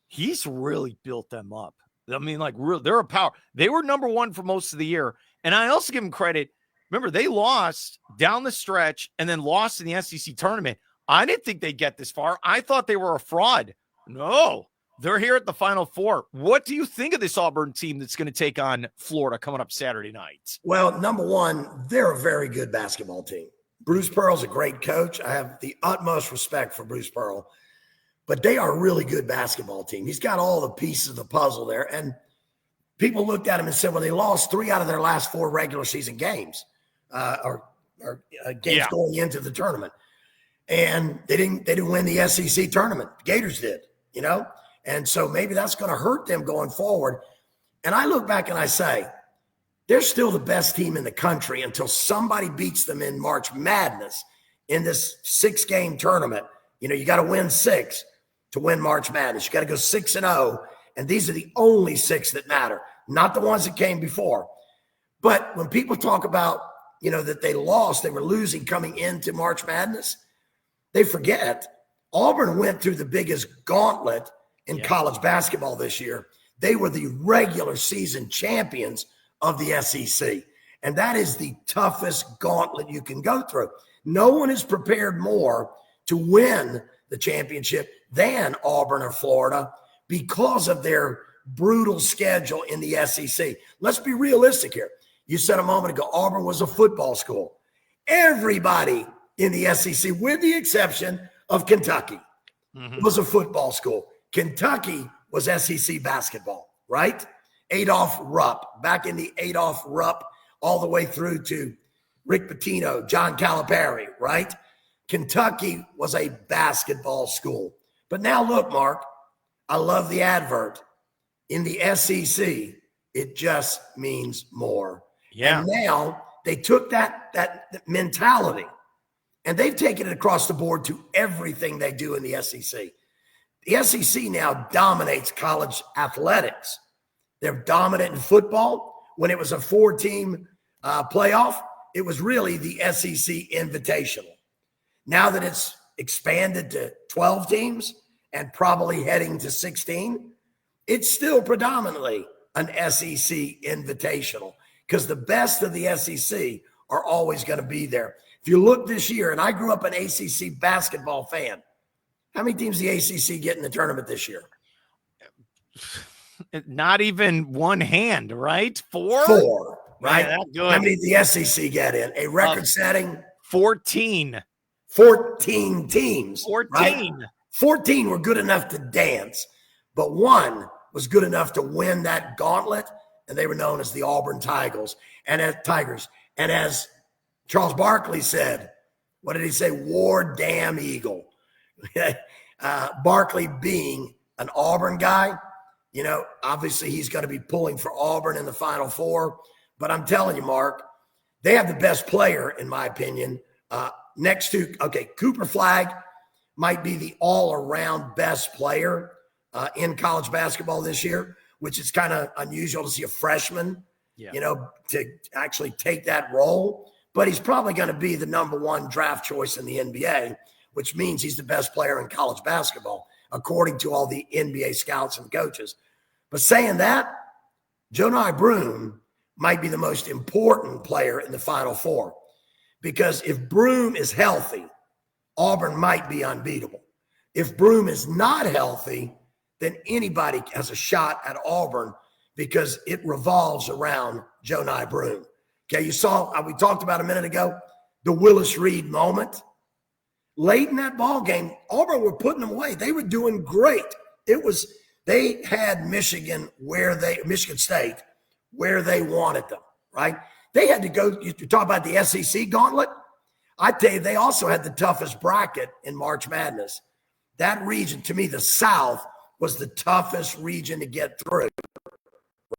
Speaker 1: He's really built them up. I mean, they're a power. They were number 1 for most of the year. And I also give him credit. Remember, they lost down the stretch and then lost in the SEC tournament. I didn't think they'd get this far. I thought they were a fraud. No. They're here at the Final Four. What do you think of this Auburn team that's going to take on Florida coming up Saturday night?
Speaker 2: Well, number one, they're a very good basketball team. Bruce Pearl's a great coach. I have the utmost respect for Bruce Pearl, but they are a really good basketball team. He's got all the pieces of the puzzle there. And people looked at him and said, well, they lost 3 out of their last 4 regular season games or games going into the tournament. And they didn't win the SEC tournament. The Gators did, And so maybe that's going to hurt them going forward. And I look back and I say, they're still the best team in the country until somebody beats them in March Madness in this 6-game tournament. You got to win 6 to win March Madness. You got to go 6-0. And these are the only 6 that matter, not the ones that came before. But when people talk about, that they were losing coming into March Madness, they forget Auburn went through the biggest gauntlet in college basketball this year. They were the regular season champions of the SEC. And that is the toughest gauntlet you can go through. No one is prepared more to win the championship than Auburn or Florida because of their brutal schedule in the SEC. Let's be realistic here. You said a moment ago, Auburn was a football school. Everybody in the SEC, with the exception of Kentucky, was a football school. Kentucky was SEC basketball, right? Adolph Rupp, back in the Adolph Rupp, all the way through to Rick Pitino, John Calipari, right? Kentucky was a basketball school. But now look, Mark, I love the advert. In the SEC, it just means more. Yeah. And now they took that mentality and they've taken it across the board to everything they do in the SEC. The SEC now dominates college athletics. They're dominant in football. When it was a 4-team playoff, it was really the SEC Invitational. Now that it's expanded to 12 teams and probably heading to 16, it's still predominantly an SEC Invitational because the best of the SEC are always going to be there. If you look this year, and I grew up an ACC basketball fan, how many teams the ACC get in the tournament this year?
Speaker 1: Not even one hand, right? 4?
Speaker 2: 4, right?
Speaker 1: Yeah, good.
Speaker 2: How many did the SEC get in? A record-setting
Speaker 1: 14.
Speaker 2: 14 teams.
Speaker 1: 14.
Speaker 2: Right? 14 were good enough to dance, but 1 was good enough to win that gauntlet, and they were known as the Auburn Tigers. And as Charles Barkley said, what did he say? War damn Eagle. Barkley being an Auburn guy, obviously he's going to be pulling for Auburn in the Final Four. But I'm telling you, Mark, they have the best player, in my opinion, next to, Cooper Flagg might be the all-around best player in college basketball this year, which is kind of unusual to see a freshman, to actually take that role. but he's probably going to be the number one draft choice in the NBA, which means he's the best player in college basketball, according to all the NBA scouts and coaches. But saying that, Johni Broome might be the most important player in the Final Four, because if Broome is healthy, Auburn might be unbeatable. If Broome is not healthy, then anybody has a shot at Auburn, because it revolves around Johni Broome. Okay, you saw, we talked about a minute ago, the Willis Reed moment. Late in that ball game, Auburn were putting them away. They were doing great. They had Michigan State where they wanted them, right? They had to go, you talk about the SEC gauntlet. I tell you, they also had the toughest bracket in March Madness. That region, to me, the South, was the toughest region to get through,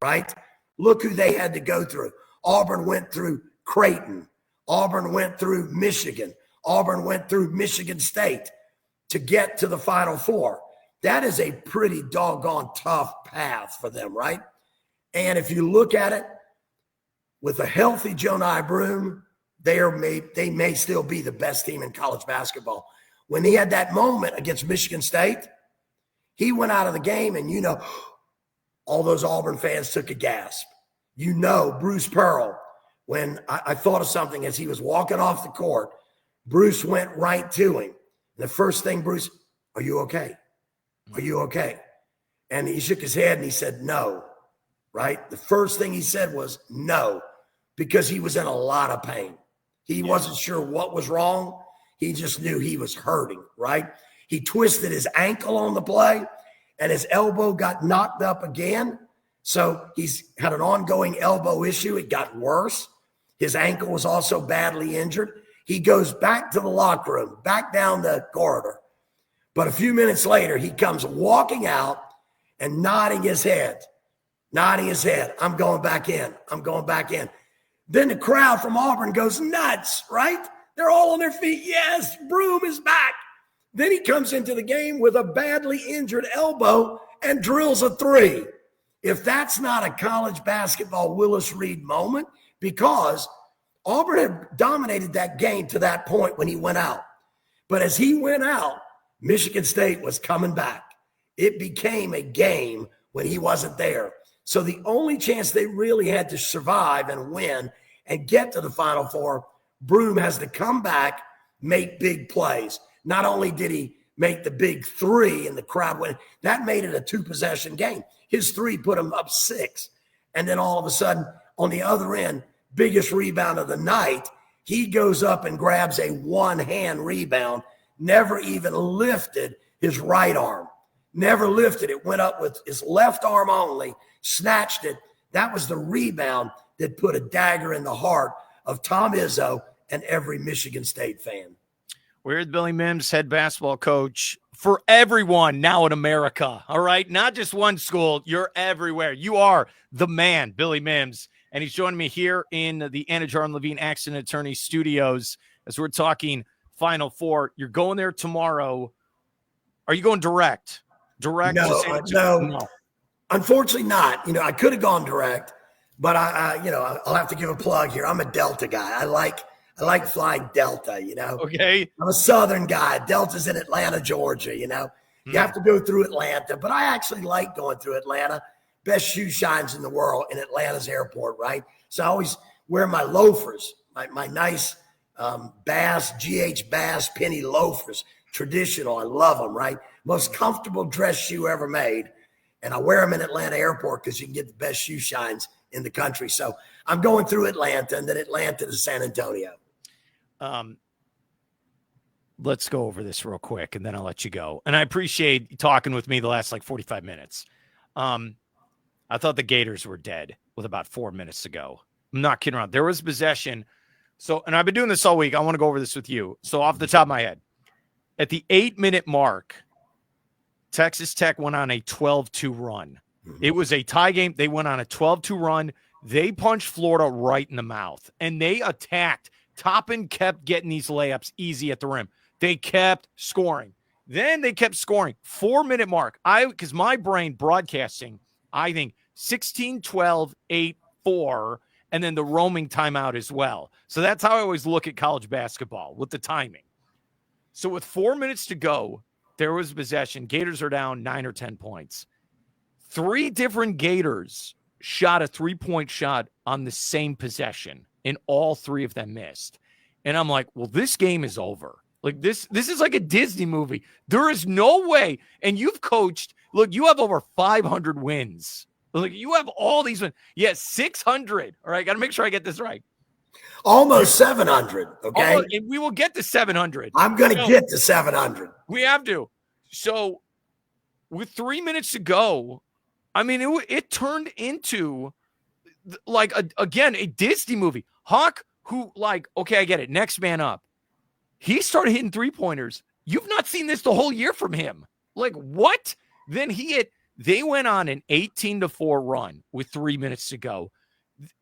Speaker 2: right? Look who they had to go through. Auburn went through Creighton. Auburn went through Michigan. Auburn went through Michigan State to get to the Final Four. That is a pretty doggone tough path for them, right? And if you look at it, with a healthy Johni Broome, they may still be the best team in college basketball. When he had that moment against Michigan State, he went out of the game, and all those Auburn fans took a gasp. Bruce Pearl, when I thought of something as he was walking off the court, Bruce went right to him. And the first thing, Bruce, are you okay? Are you okay? And he shook his head and he said, no, right? The first thing he said was no, because he was in a lot of pain. He wasn't sure what was wrong. He just knew he was hurting, right? He twisted his ankle on the play, and his elbow got knocked up again. So he's had an ongoing elbow issue. It got worse. His ankle was also badly injured. He goes back to the locker room, back down the corridor. But a few minutes later, he comes walking out and nodding his head. I'm going back in. I'm going back in. Then the crowd from Auburn goes nuts, right? They're all on their feet. Yes, Broome is back. Then he comes into the game with a badly injured elbow and drills a three. If that's not a college basketball Willis Reed moment, because Auburn had dominated that game to that point when he went out. But as he went out, Michigan State was coming back. It became a game when he wasn't there. So the only chance they really had to survive and win and get to the Final Four, Broome has to come back, make big plays. Not only did he make the big three and the crowd went, that made it a 2-possession game. His three put him up 6. And then all of a sudden, on the other end, biggest rebound of the night, he goes up and grabs a one-hand rebound, never even lifted his right arm. Never lifted it, went up with his left arm only, snatched it. That was the rebound that put a dagger in the heart of Tom Izzo and every Michigan State fan.
Speaker 1: We're with Billy Mims, head basketball coach for everyone now in America, all right? Not just one school. You're everywhere. You are the man, Billy Mims. And he's joining me here in the Anidjar and Levine Accident Attorney Studios as we're talking Final Four. You're going there tomorrow. Are you going direct? No.
Speaker 2: Unfortunately not. I could have gone direct, but I'll have to give a plug here. I'm a Delta guy. I like flying Delta,
Speaker 1: Okay.
Speaker 2: I'm a Southern guy. Delta's in Atlanta, Georgia, You have to go through Atlanta, but I actually like going through Atlanta. Best shoe shines in the world in Atlanta's airport, right? So I always wear my loafers, my nice GH Bass penny loafers. Traditional. I love them, right? Most comfortable dress shoe ever made. And I wear them in Atlanta airport because you can get the best shoe shines in the country. So I'm going through Atlanta and then Atlanta to San Antonio.
Speaker 1: Let's go over this real quick and then I'll let you go. And I appreciate you talking with me the last 45 minutes. I thought the Gators were dead with about 4 minutes to go. I'm not kidding around. There was possession. So, and I've been doing this all week. I want to go over this with you. So off the top of my head, at the 8-minute mark, Texas Tech went on a 12-2 run. It was a tie game. They went on a 12-2 run. They punched Florida right in the mouth, and they attacked. Toppin kept getting these layups easy at the rim. They kept scoring. Then they kept scoring. 4-minute mark. Because my brain broadcasting, I think 16-12, 8-4, and then the roaming timeout as well. So that's how I always look at college basketball with the timing. So with 4 minutes to go, there was possession. Gators are down 9 or 10 points. 3 different Gators shot a 3-point shot on the same possession, and all 3 of them missed. And I'm like, well, this game is over. Like this is like a Disney movie. There is no way. And you've coached, look, you have over 500 wins. Look, you have all these wins. Yes, 600. All right, got to make sure I get this right.
Speaker 2: Almost 700, okay?
Speaker 1: And we will get to 700.
Speaker 2: I'm going to get to 700.
Speaker 1: We have to. So with 3 minutes to go, I mean, it turned into like, again, a Disney movie. Hawk, who like, okay, I get it. Next man up. He started hitting 3-pointers. You've not seen this the whole year from him. Like, what? Then they went on an 18-4 run with 3 minutes to go.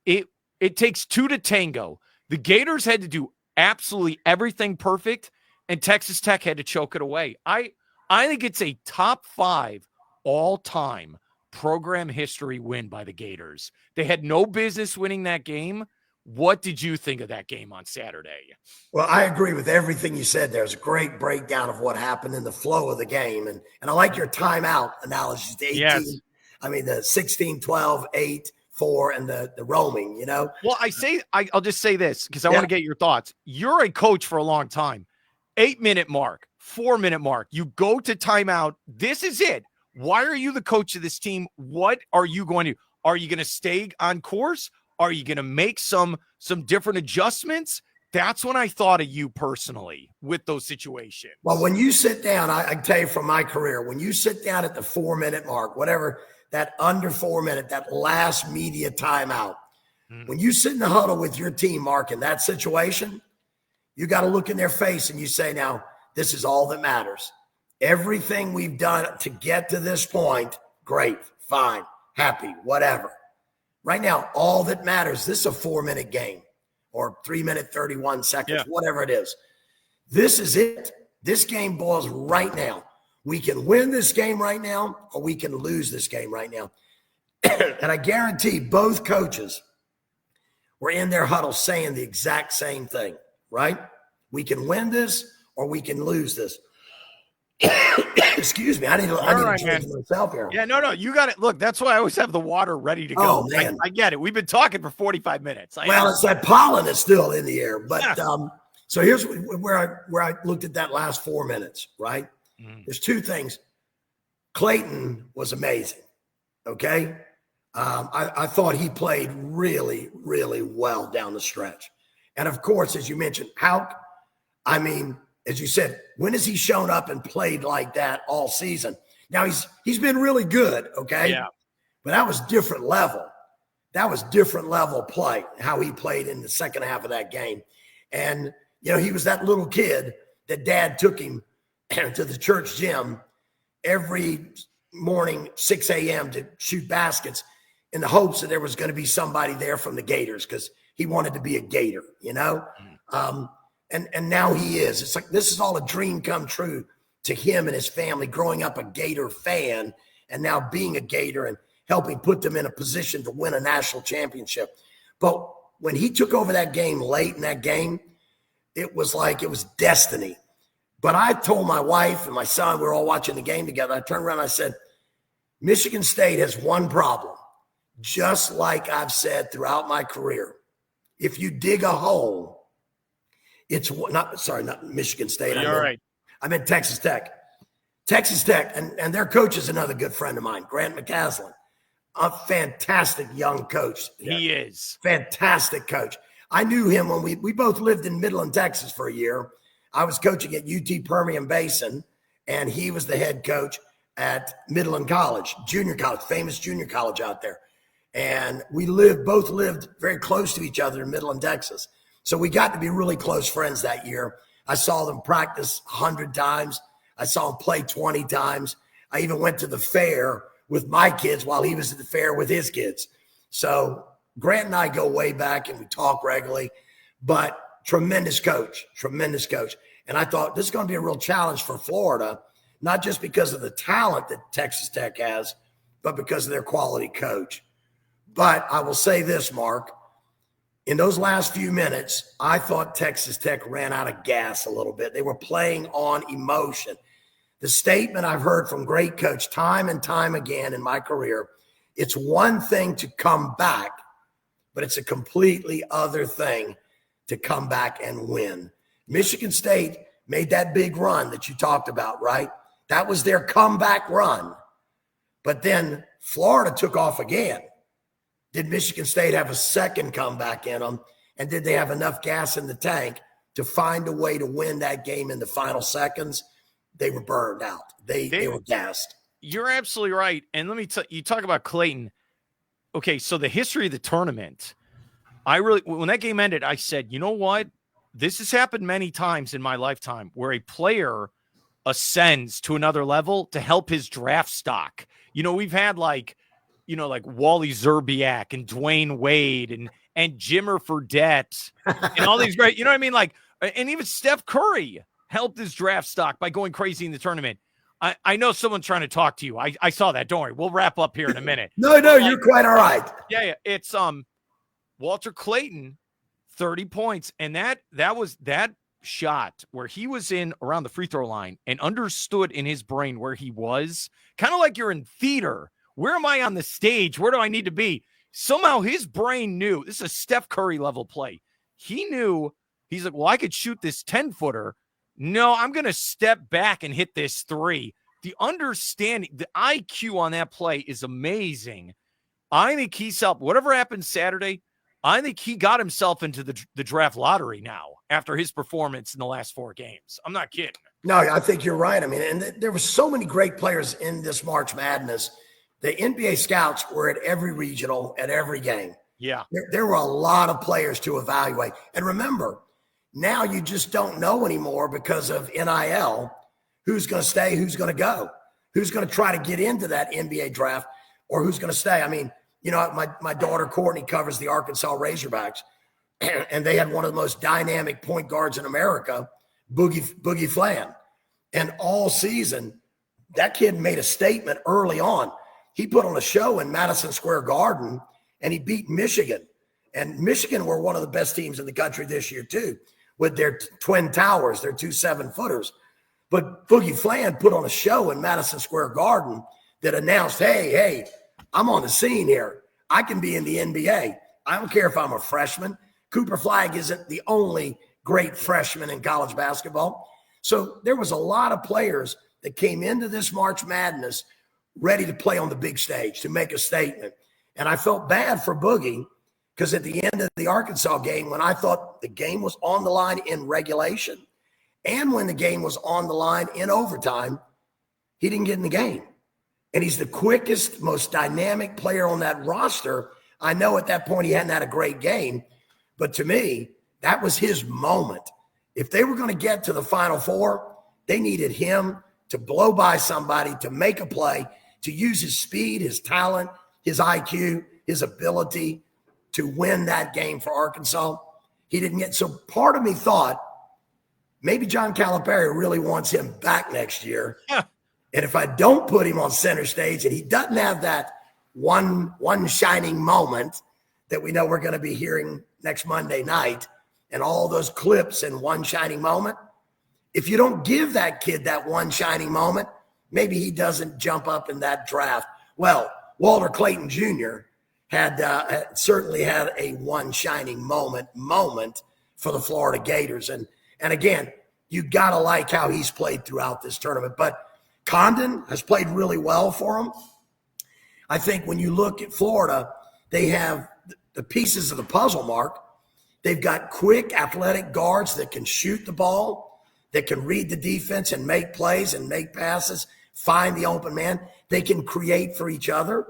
Speaker 1: It takes 2 to tango. The Gators had to do absolutely everything perfect, and Texas Tech had to choke it away. I think it's a top 5 all-time program history win by the Gators. They had no business winning that game. What did you think of that game on Saturday?
Speaker 2: Well, I agree with everything you said. There's a great breakdown of what happened in the flow of the game. And I like your timeout analogies, the 18, yes. I mean, the 16, 12, 8, 4, and the roaming, you know?
Speaker 1: Well, I'll just say this because I want to get your thoughts. You're a coach for a long time. 8-minute mark, 4-minute mark. You go to timeout. This is it. Why are you the coach of this team? What are you going to? Are you going to stay on course? Are you going to make some different adjustments? That's when I thought of you personally with those situations.
Speaker 2: Well, when you sit down, I can tell you from my career, when you sit down at the 4-minute mark, whatever, that under 4 minute, that last media timeout, when you sit in the huddle with your team, Mark, in that situation, you got to look in their face and you say, now, this is all that matters. Everything we've done to get to this point, great, fine, happy, whatever. Right now, all that matters, this is a 4-minute game or 3-minute, 31 seconds, whatever it is. This is it. This game boils right now. We can win this game right now or we can lose this game right now. And I guarantee both coaches were in their huddle saying the exact same thing, right? We can win this or we can lose this. Excuse me. I need to change myself here.
Speaker 1: Yeah, no, you got it. Look, that's why I always have the water ready to go.
Speaker 2: Oh, man.
Speaker 1: I get it. We've been talking for 45 minutes.
Speaker 2: It's that pollen is still in the air. But so here's where I looked at that last 4 minutes, right? There's 2 things. Clayton was amazing, okay? I thought he played really, really well down the stretch. And, of course, as you mentioned, as you said, when has he shown up and played like that all season? Now, he's been really good, okay?
Speaker 1: Yeah.
Speaker 2: But that was different level. That was different level play, how he played in the second half of that game. And, he was that little kid that dad took him to the church gym every morning, 6 a.m. to shoot baskets in the hopes that there was going to be somebody there from the Gators because he wanted to be a Gator, And now he is. It's like this is all a dream come true to him and his family, growing up a Gator fan and now being a Gator and helping put them in a position to win a national championship. But when he took over that game late in that game, it was like it was destiny. But I told my wife and my son, we were all watching the game together. I turned around and I said, Michigan State has one problem, just like I've said throughout my career. If you dig a hole, it's not Michigan State.
Speaker 1: You're right.
Speaker 2: I'm in Texas Tech. Texas Tech, and their coach is another good friend of mine, Grant McCaslin, a fantastic young coach.
Speaker 1: He is.
Speaker 2: Fantastic coach. I knew him when we both lived in Midland, Texas for a year. I was coaching at UT Permian Basin, and he was the head coach at Midland College, junior college, famous junior college out there. And we both lived very close to each other in Midland, Texas. So we got to be really close friends that year. I saw them practice 100 times. I saw him play 20 times. I even went to the fair with my kids while he was at the fair with his kids. So Grant and I go way back and we talk regularly, but tremendous coach. And I thought this is going to be a real challenge for Florida, not just because of the talent that Texas Tech has, but because of their quality coach. But I will say this, Mark, in those last few minutes, I thought Texas Tech ran out of gas a little bit. They were playing on emotion. The statement I've heard from great coach time and time again in my career, it's one thing to come back, but it's a completely other thing to come back and win. Michigan State made that big run that you talked about, right? That was their comeback run. But then Florida took off again. Did Michigan State have a second comeback in them? And did they have enough gas in the tank to find a way to win that game in the final seconds? They were burned out. They were gassed.
Speaker 1: You're absolutely right. And let me tell you, talk about Clayton. Okay, so the history of the tournament, when that game ended, I said, you know what? This has happened many times in my lifetime where a player ascends to another level to help his draft stock. We've had like Wally Zerbiak and Dwayne Wade and Jimmer Fredette and all these great, and even Steph Curry helped his draft stock by going crazy in the tournament. I know someone's trying to talk to you. I saw that. Don't worry. We'll wrap up here in a minute.
Speaker 2: No, you're quite all right.
Speaker 1: Yeah. It's Walter Clayton, 30 points. And that was that shot where he was in around the free throw line and understood in his brain where he was, kind of like you're in theater. Where am I on the stage? Where do I need to be? Somehow his brain knew. This is a Steph Curry level play. He knew. He's like, well, I could shoot this 10-footer. No, I'm going to step back and hit this three. The understanding, the IQ on that play is amazing. I think he's helped. Whatever happened Saturday, I think he got himself into the draft lottery now after his performance in the last 4 games. I'm not kidding.
Speaker 2: No, I think you're right. I mean, and there were so many great players in this March Madness. The NBA scouts were at every regional, at every game.
Speaker 1: Yeah.
Speaker 2: There were a lot of players to evaluate. And remember, now you just don't know anymore because of NIL who's going to stay, who's going to go, who's going to try to get into that NBA draft, or who's going to stay. I mean, my daughter Courtney covers the Arkansas Razorbacks, and they had one of the most dynamic point guards in America, Boogie Flan. And all season, that kid made a statement early on. He put on a show in Madison Square Garden, and he beat Michigan. And Michigan were one of the best teams in the country this year, too, with their twin towers, their 2 7-footers. But Boogie Flan put on a show in Madison Square Garden that announced, hey, I'm on the scene here. I can be in the NBA. I don't care if I'm a freshman. Cooper Flagg isn't the only great freshman in college basketball. So there was a lot of players that came into this March Madness ready to play on the big stage, to make a statement. And I felt bad for Boogie because at the end of the Arkansas game, when I thought the game was on the line in regulation and when the game was on the line in overtime, he didn't get in the game. And he's the quickest, most dynamic player on that roster. I know at that point he hadn't had a great game, but to me, that was his moment. If they were going to get to the Final Four, they needed him to blow by somebody, to make a play, to use his speed, his talent, his IQ, his ability to win that game for Arkansas. He didn't get, so part of me thought maybe John Calipari really wants him back next year. And if I don't put him on center stage and he doesn't have that one shining moment that we know we're going to be hearing next Monday night and all those clips and one shining moment, if you don't give that kid that one shining moment, maybe he doesn't jump up in that draft. Well, Walter Clayton Jr. had certainly had a one shining moment for the Florida Gators. And again, you got to like how he's played throughout this tournament. But Condon has played really well for him. I think when you look at Florida, they have the pieces of the puzzle, Mark. They've got quick, athletic guards that can shoot the ball, that can read the defense and make plays and make passes, find the open man. They can create for each other.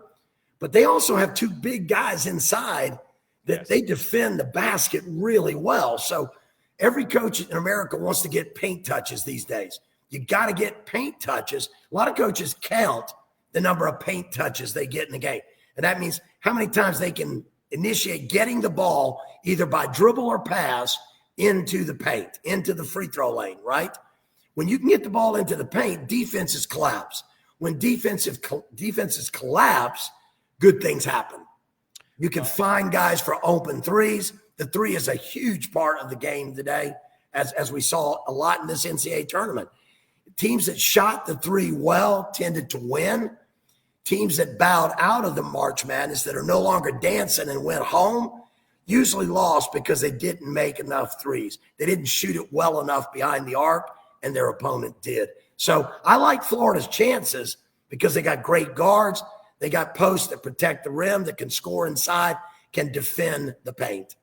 Speaker 2: But they also have 2 big guys inside that they defend the basket really well. So every coach in America wants to get paint touches these days. You got to get paint touches. A lot of coaches count the number of paint touches they get in the game. And that means how many times they can initiate getting the ball either by dribble or pass into the paint, into the free throw lane, right? When you can get the ball into the paint, defenses collapse. When defenses collapse, good things happen. You can find guys for open threes. The three is a huge part of the game today, as we saw a lot in this NCAA tournament. Teams that shot the three well tended to win. Teams that bowed out of the March Madness, that are no longer dancing and went home, usually lost because they didn't make enough threes. They didn't shoot it well enough behind the arc, and their opponent did. So I like Florida's chances because they got great guards. They got posts that protect the rim, that can score inside, can defend the paint.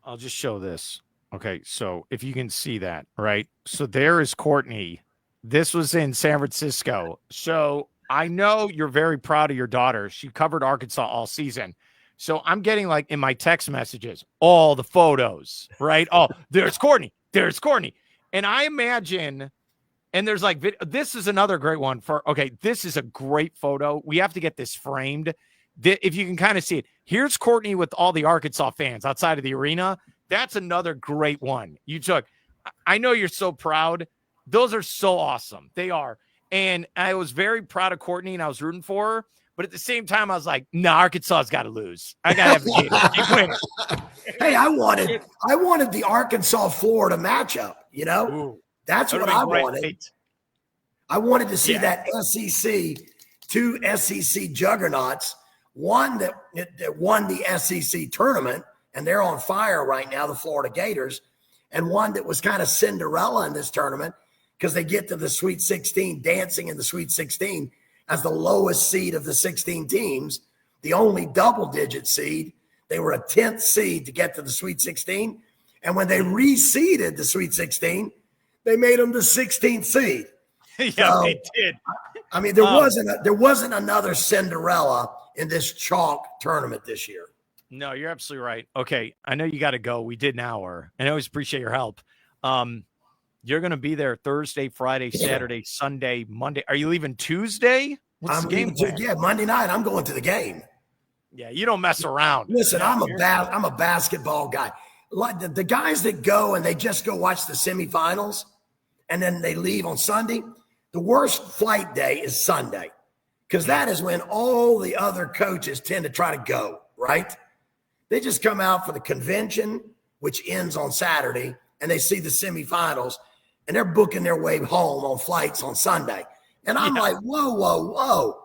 Speaker 1: I'll just show this. Okay, so if you can see that, right? So there is Courtney. This was in San Francisco. So I know you're very proud of your daughter. She covered Arkansas all season. So I'm getting, like, in my text messages, all the photos, right? Oh, there's Courtney. There's Courtney. And I imagine, and there's like, this is another great one for, okay, this is a great photo. We have to get this framed. If you can kind of see it, here's Courtney with all the Arkansas fans outside of the arena. That's another great one you took. I know you're so proud. Those are so awesome. They are. And I was very proud of Courtney, and I was rooting for her. But at the same time, I was like, nah, Arkansas's got to lose. I got to have the Gators. Keep winning.
Speaker 2: Hey, I wanted the Arkansas-Florida matchup, you know?
Speaker 1: Ooh,
Speaker 2: that's what I wanted.
Speaker 1: Great.
Speaker 2: I wanted to see that SEC, two SEC juggernauts, one that won the SEC tournament, and they're on fire right now, the Florida Gators, and one that was kind of Cinderella in this tournament because they get to the Sweet 16, dancing in the Sweet 16 as the lowest seed of the 16 teams, the only double-digit seed. They were a 10th seed to get to the Sweet 16, and when they reseeded the Sweet 16, they made them the 16th seed.
Speaker 1: Yeah, they did.
Speaker 2: I mean, there wasn't another Cinderella in this chalk tournament this year.
Speaker 1: No, you're absolutely right. Okay, I know you got to go. We did an hour, and I always appreciate your help. You're going to be there Thursday, Friday, Saturday, Sunday, Monday. Are you leaving Tuesday? What's the game plan?
Speaker 2: Yeah, Monday night. I'm going to the game.
Speaker 1: Yeah, you don't mess around.
Speaker 2: Listen, I'm a basketball guy. Like the guys that go and they just go watch the semifinals and then they leave on Sunday, the worst flight day is Sunday because that is when all the other coaches tend to try to go, right? They just come out for the convention, which ends on Saturday, and they see the semifinals, and they're booking their way home on flights on Sunday. And I'm like, whoa.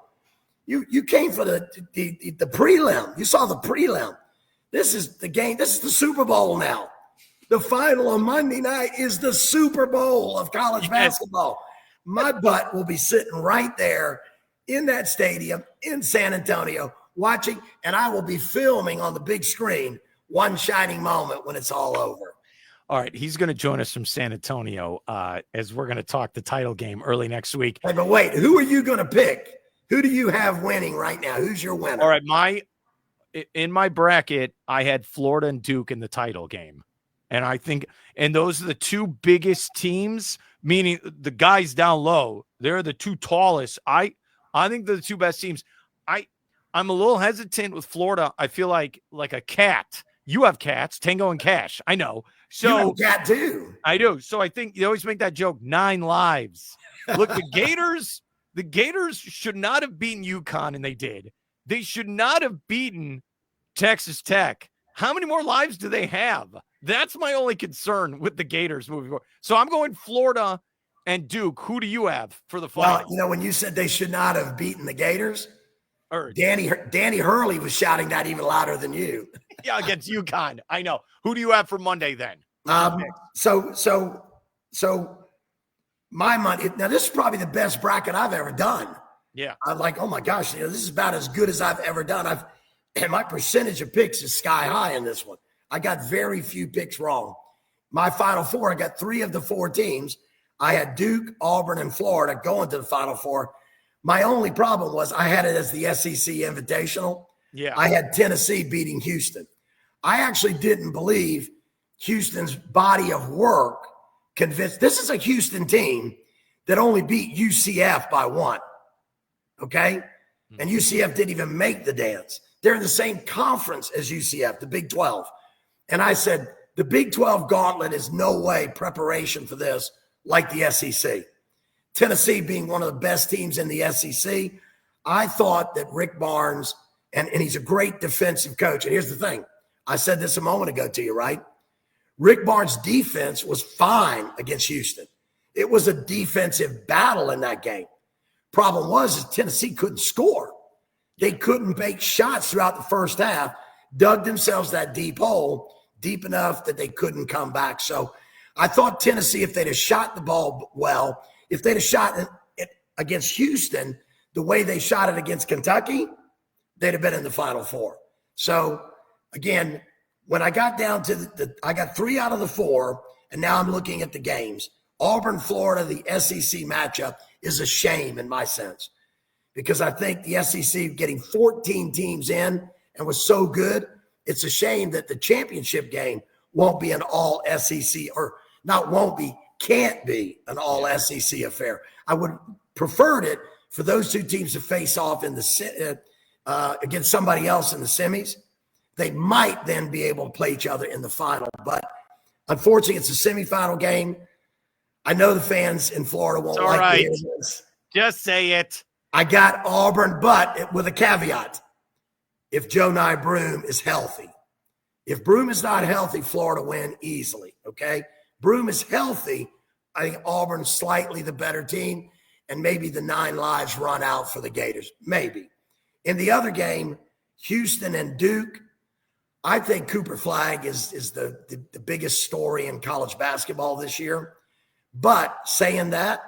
Speaker 2: You came for the prelim. You saw the prelim. This is the game. This is the Super Bowl now. The final on Monday night is the Super Bowl of college basketball. My butt will be sitting right there in that stadium in San Antonio watching, and I will be filming on the big screen one shining moment when it's all over.
Speaker 1: All right, he's going to join us from San Antonio as we're going to talk the title game early next week.
Speaker 2: Hey, but wait, who are you going to pick? Who do you have winning right now? Who's your winner?
Speaker 1: All right, in my bracket, I had Florida and Duke in the title game. And I think, and those are the two biggest teams, meaning the guys down low, they're the two tallest. I think they're the two best teams. I'm a little hesitant with Florida. I feel like a cat. You have cats, Tango and Cash. I know. So
Speaker 2: you have a cat too.
Speaker 1: I do. So I think you always make that joke, 9 lives. Look, the Gators should not have beaten UConn, and they did. They should not have beaten Texas Tech. How many more lives do they have? That's my only concern with the Gators moving forward. So I'm going Florida and Duke. Who do you have for the final?
Speaker 2: Well, when you said they should not have beaten the Gators,
Speaker 1: Danny
Speaker 2: Hurley was shouting that even louder than you.
Speaker 1: Yeah, against UConn. I know. Who do you have for Monday then?
Speaker 2: So my money. Now this is probably the best bracket I've ever done.
Speaker 1: Yeah,
Speaker 2: I'm like, oh my gosh, this is about as good as I've ever done. And my percentage of picks is sky high in this one. I got very few picks wrong. My Final Four, I got 3 of the 4 teams. I had Duke, Auburn, and Florida going to the Final Four. My only problem was I had it as the SEC Invitational.
Speaker 1: Yeah,
Speaker 2: I had Tennessee beating Houston. I actually didn't believe Houston's body of work convinced. This is a Houston team that only beat UCF by 1. Okay? And UCF didn't even make the dance. They're in the same conference as UCF, the Big 12. And I said, the Big 12 gauntlet is no way preparation for this like the SEC. Tennessee being one of the best teams in the SEC, I thought that Rick Barnes, and he's a great defensive coach. And here's the thing. I said this a moment ago to you, right? Rick Barnes' defense was fine against Houston. It was a defensive battle in that game. Problem was Tennessee couldn't score. They couldn't make shots throughout the first half, dug themselves that deep hole, deep enough that they couldn't come back. So I thought Tennessee, if they'd have shot the ball well, if they'd have shot it against Houston the way they shot it against Kentucky, they'd have been in the Final Four. So, again, when I got down to I got 3 out of the 4, and now I'm looking at the games. Auburn, Florida, the SEC matchup is a shame in my sense, because I think the SEC getting 14 teams in and was so good, it's a shame that the championship game won't be an all SEC, or not won't be, can't be an all SEC affair. I would preferred it for those 2 teams to face off in the against somebody else in the semis. They might then be able to play each other in the final. But unfortunately, it's a semifinal game. I know the fans in Florida won't like this.
Speaker 1: Just say it.
Speaker 2: I got Auburn, but with a caveat. If Joe Broome is healthy. If Broome is not healthy, Florida win easily, okay? Broome is healthy. I think Auburn's slightly the better team, and maybe the 9 lives run out for the Gators. Maybe. In the other game, Houston and Duke, I think Cooper Flagg is the biggest story in college basketball this year. But saying that,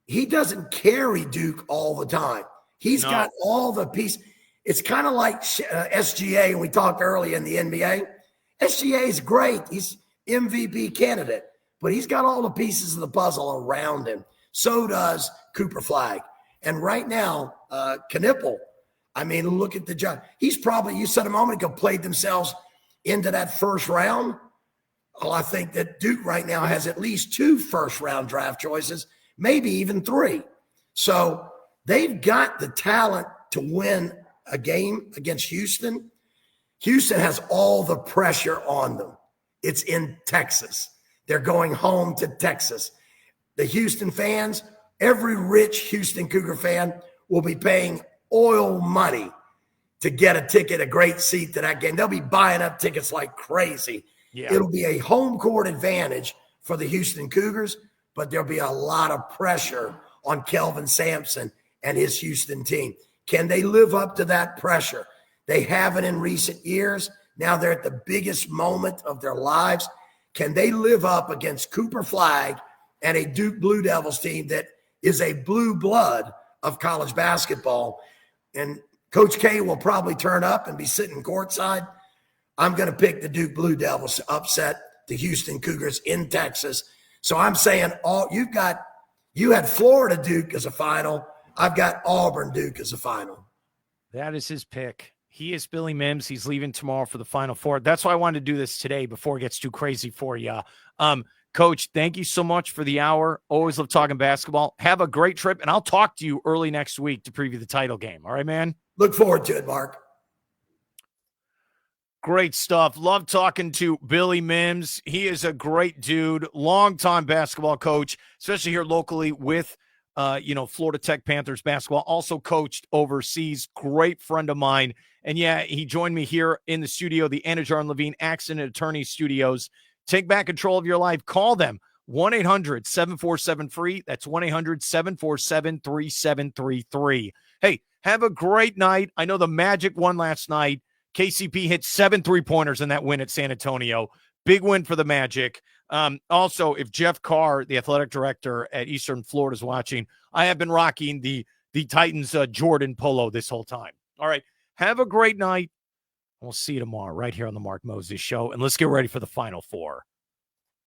Speaker 2: he doesn't carry Duke all the time. He's got all the pieces. It's kind of like SGA, and we talked earlier in the NBA. SGA is great. He's MVP candidate, but he's got all the pieces of the puzzle around him. So does Cooper Flagg. And right now, Knipple, I mean, look at the job. He's probably, you said a moment ago, played themselves into that first round. Well, I think that Duke right now has at least 2 first-round draft choices, maybe even 3. So they've got the talent to win a game against Houston. Houston has all the pressure on them. It's in Texas. They're going home to Texas. The Houston fans, every rich Houston Cougar fan will be paying oil money to get a ticket, a great seat to that game. They'll be buying up tickets like crazy. Yeah. It'll be a home court advantage for the Houston Cougars, but there'll be a lot of pressure on Kelvin Sampson and his Houston team. Can they live up to that pressure? They haven't in recent years. Now they're at the biggest moment of their lives. Can they live up against Cooper Flagg and a Duke Blue Devils team that is a blue blood of college basketball? And Coach K will probably turn up and be sitting courtside. I'm going to pick the Duke Blue Devils to upset the Houston Cougars in Texas. So I'm saying you had Florida Duke as a final. I've got Auburn Duke as a final.
Speaker 1: That is his pick. He is Billy Mims. He's leaving tomorrow for the Final Four. That's why I wanted to do this today before it gets too crazy for you. Coach, thank you so much for the hour. Always love talking basketball. Have a great trip, and I'll talk to you early next week to preview the title game. All right, man?
Speaker 2: Look forward to it, Mark.
Speaker 1: Great stuff. Love talking to Billy Mims. He is a great dude, longtime basketball coach, especially here locally with Florida Tech Panthers basketball. Also coached overseas. Great friend of mine. And yeah, he joined me here in the studio, the Anidjar and Levine Accident Attorney Studios. Take back control of your life. Call them. 1-800-747-FREE. That's 1-800-747-3733. Hey, have a great night. I know the Magic won last night. KCP hit 7 3-pointers in that win at San Antonio. Big win for the Magic. Also, if Jeff Carr, the athletic director at Eastern Florida, is watching, I have been rocking the Titans Jordan polo this whole time. All right. Have a great night. We'll see you tomorrow right here on the Mark Moses Show. And let's get ready for the Final Four.